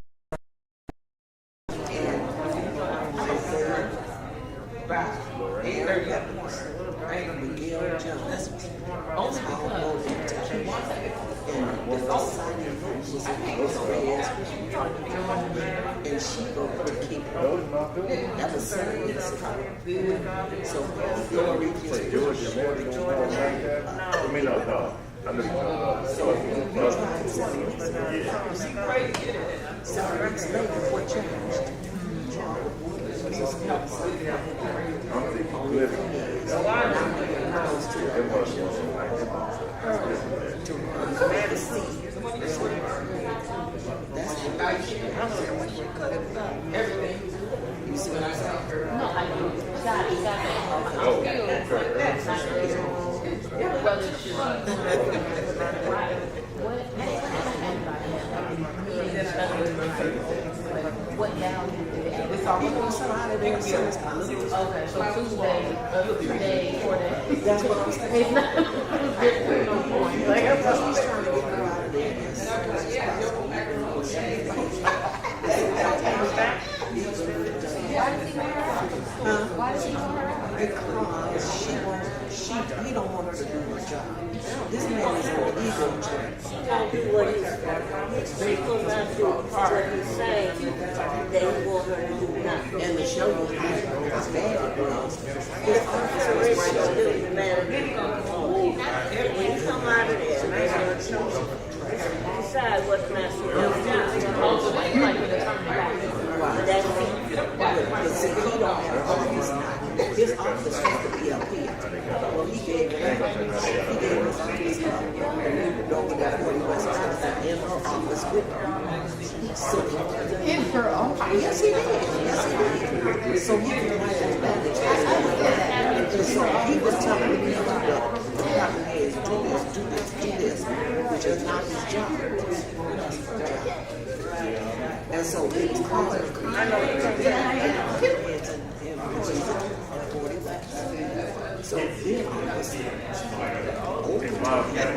S: And she go to keep her. That was 7 weeks ago. So Glory just
R: Georgia, man, don't know like that. I mean, no. I know.
S: So we tried 7 weeks ago. 7 weeks later, what changed?
R: I'm thinking living.
S: Everything. You see what I'm saying?
Q: No, I do. Got it. Whether she what value did it have? Okay, so Tuesday, 3 days, 4 days.
S: That's what I'm saying.
Q: It's not no point. Like,
S: He's trying to get her out of there.
Q: Why did he want her?
S: Because he don't want her to do her job. This man is an ego trip.
F: They come back to what he's saying, they want her to do nothing.
S: And to show you how bad it was, his office was right
F: Still
S: there.
F: the manager. When you come out of there, they're going to decide what's not to be done. That's
S: But see, he don't have office now. His office has to be up here. Well, he gave it up. He gave his office up. And moved over there for the West Coast in her office with her. So,
Q: In her office?
S: yes, he did. Yes, he did. So he can write that back. So he was telling me that the problem is do this, which is not his job. That's her job. And so it was hard. I know it's so then I was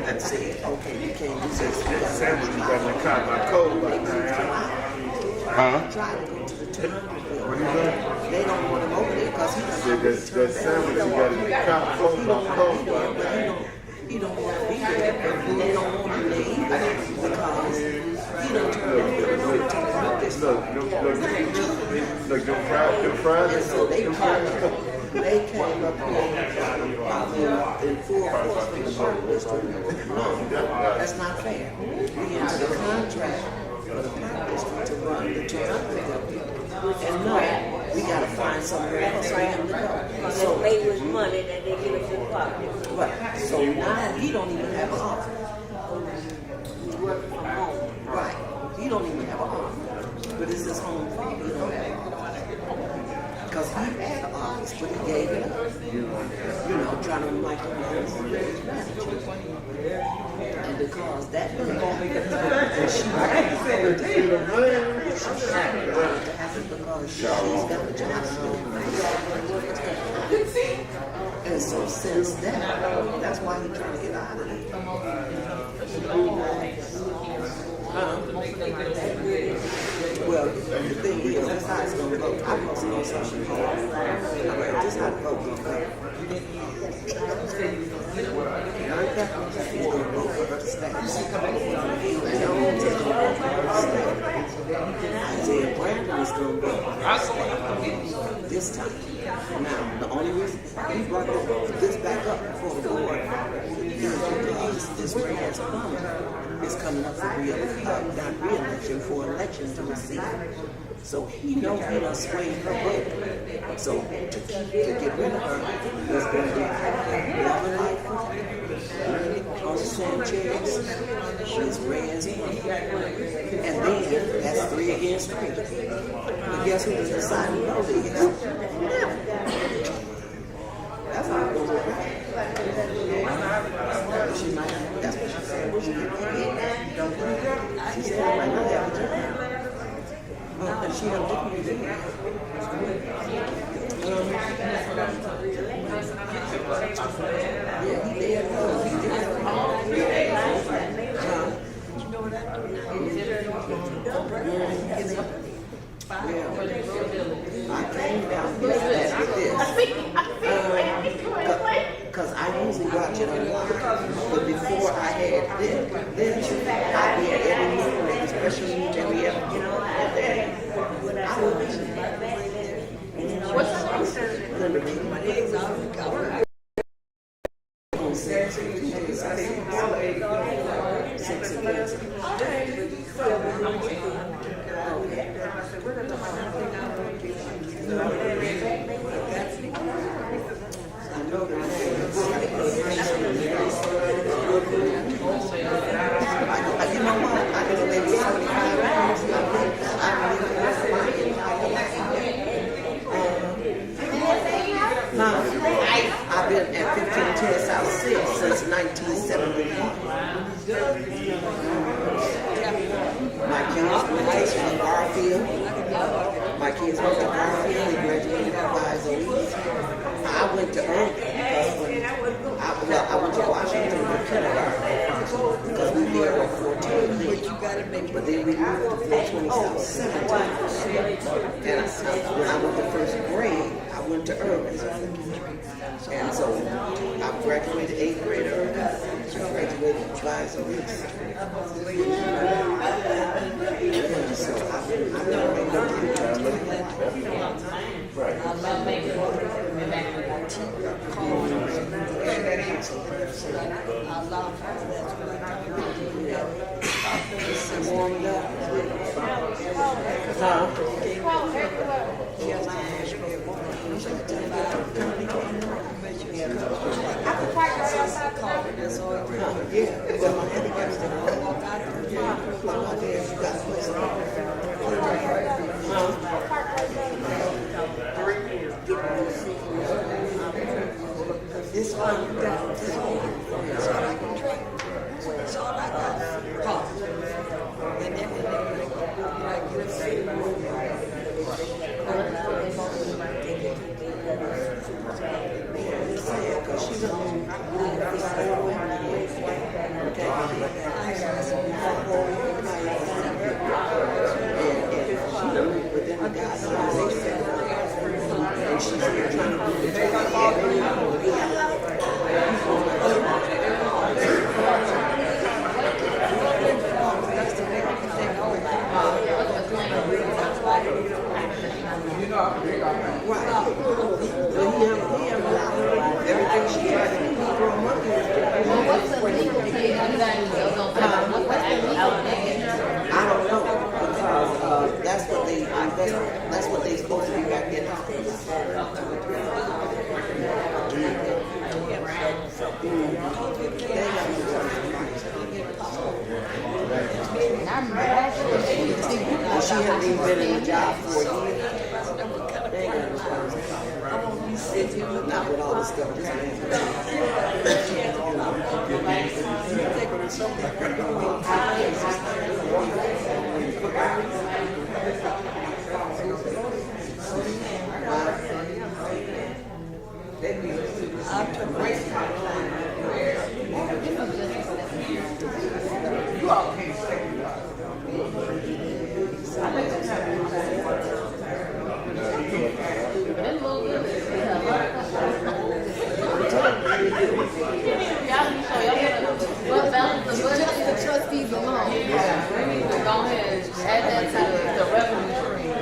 S: and said, okay, you can't do this.
R: Sandwich got in the car by cold right now. Huh?
S: Try to go to the town.
R: What are you doing?
S: They don't want him over there because he doesn't.
R: That sandwich you got in the car cold by cold right now.
S: He don't want to be there. They don't want him there either because he don't turn around.
R: Look, them fries.
S: And so they came up here in full force from the Park District. No, that's not fair. We entered a contract for the Park District to run the Toronto. And no, we got to find somewhere else for him to go.
F: So Maywood money that they give us in pocket.
S: Right. So now he don't even have an office.
F: We work from home.
S: Right. He don't even have an office. But it's his home farm. He don't have an office. Because he had an office, but he gave it up. You know, trying to micromanage his manager. And because that didn't happen, and she wanted to happen because she's got a job. And so since then, that's why he's trying to get out of there. Well, the thing is, that's how it's going to go. I'm going to know something hard. This is how the vote going to go. He's going to vote for her to stay. Isaiah Brandon is going to vote for her to stay. this time. Now, the only reason we brought this back up before the board is this man's is coming up for not re-election, for election to receive. So he knows he done swayed her vote. So to get rid of her, was going to love her life, on Sanchez, she's raised money. And then that's 3 against 3. But guess who was deciding no against? That's how it goes around. She might, that's what she said. She said, I might not have a job. And she had a different reason. Yeah, he did. I came down here with this. Because I usually watch it online. But before I had this, I had every movie, especially when we ever get on there. I watch it. What's the my eggs out of the cover. You know what? I know maybe 75 pounds. I've been at 1510 South 6 since 1971. My kids went to Garfield. My kids went to Garfield. They graduated at Maywood. I went to Irving because I went to Washington for kindergarten because we there for 14 years. But then we moved to 420 South 17. And when I went to first grade, I went to Irving. And so I graduated 8th grade Irving. I graduated Advisor Reese. So I've never made no I love making warmed up. Yeah, well, my handicap's there. My dad's got a place. This one, this one, it's all I can drink. It's all I got. Coffee. And then like you say, because she's on and she's here trying to do the everything she tried to do, throw money. What's the legal thing? I don't know, because that's what they that's what they supposed to be back in. She hadn't even been in the job for a year. Not with all the stuff that's you all can't say
Q: Just the trustees alone. We need to go ahead and add that to the revenue stream.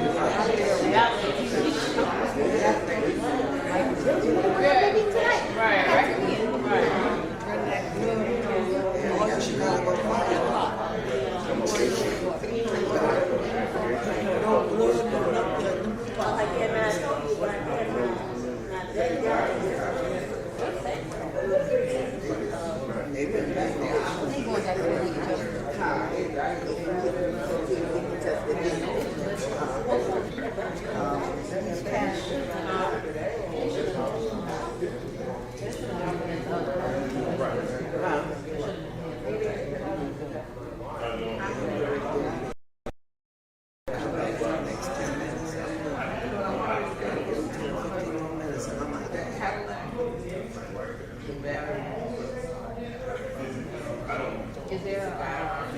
Q: Is there a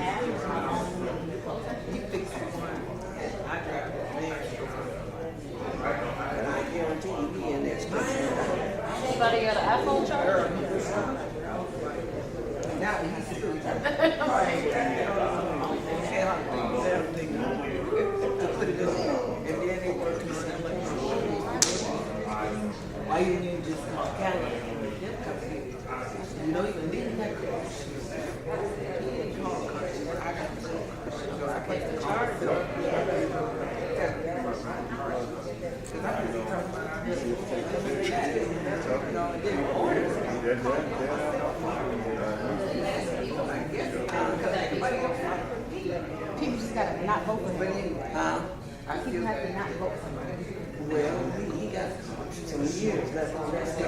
Q: app?
S: You fix it. I drive it there. But I guarantee you be in there.
Q: Anybody got an iPhone charger?
S: Now we have to do it. Put it in there. And then it works. Why you need just call Canada? You know you can leave that. I place the charger.
Q: People just gotta not vote for him. People have to not vote for him.
S: Well, he got some years left on that stage.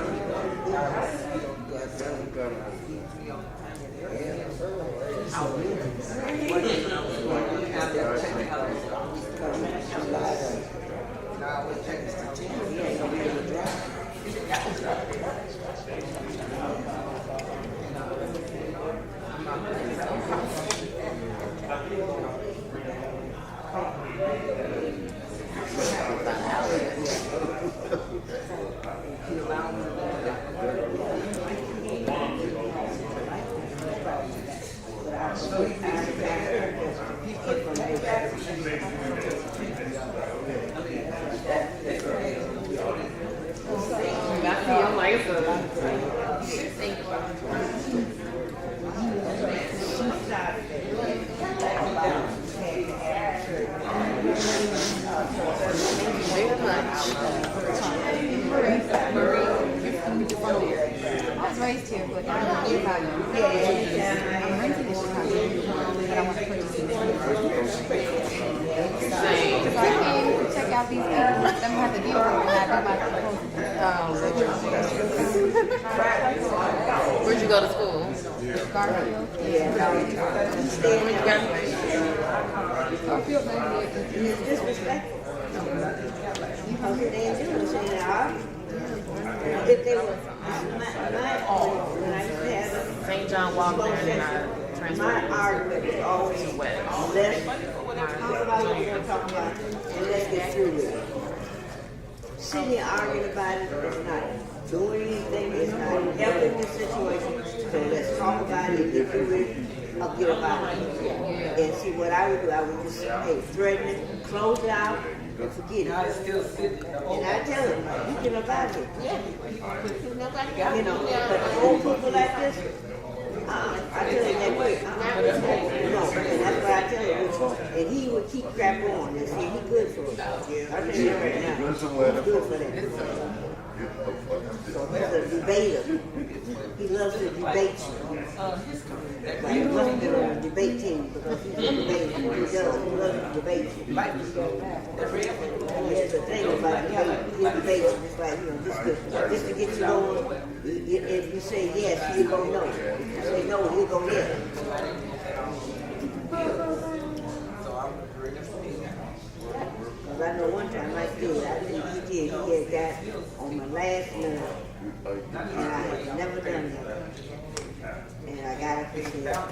Q: I was raised here, but I live in Chicago. I'm renting in Chicago, but I want to purchase it. So I came to check out these people. Let me have to deal with them when I do my proposal.
P: Where'd you go to school?
Q: Garfield. Garfield,
F: If they were, when I used to have
P: St. John walked there and I transferred
F: my argument was always
P: to West.
F: let's talk about what we're going to talk about and let's get through with it. Sitting here arguing about it is not doing anything, it's not helping the situation. So let's talk about it, get through it, or get about it. And see what I would do, I would just, hey, threaten it, close it out, and forget it. And I tell them, you get up out of here. You know, but old people like this, I tell him that way. No, and that's what I tell him. And he would keep crap on and see he good for it. I tell you right now, he's good for that. So he's a debater. He loves to debate you. Like, he must be on a debate team because he's a debater. He loves to debate you. There's a thing about debate. He debates you just like, you know, just to get you going. If you say yes, he'll go no. If you say no, he'll go yes. Because I know one time I did. I think he had got on my last nerve. And I had never done that. And I got it for sure.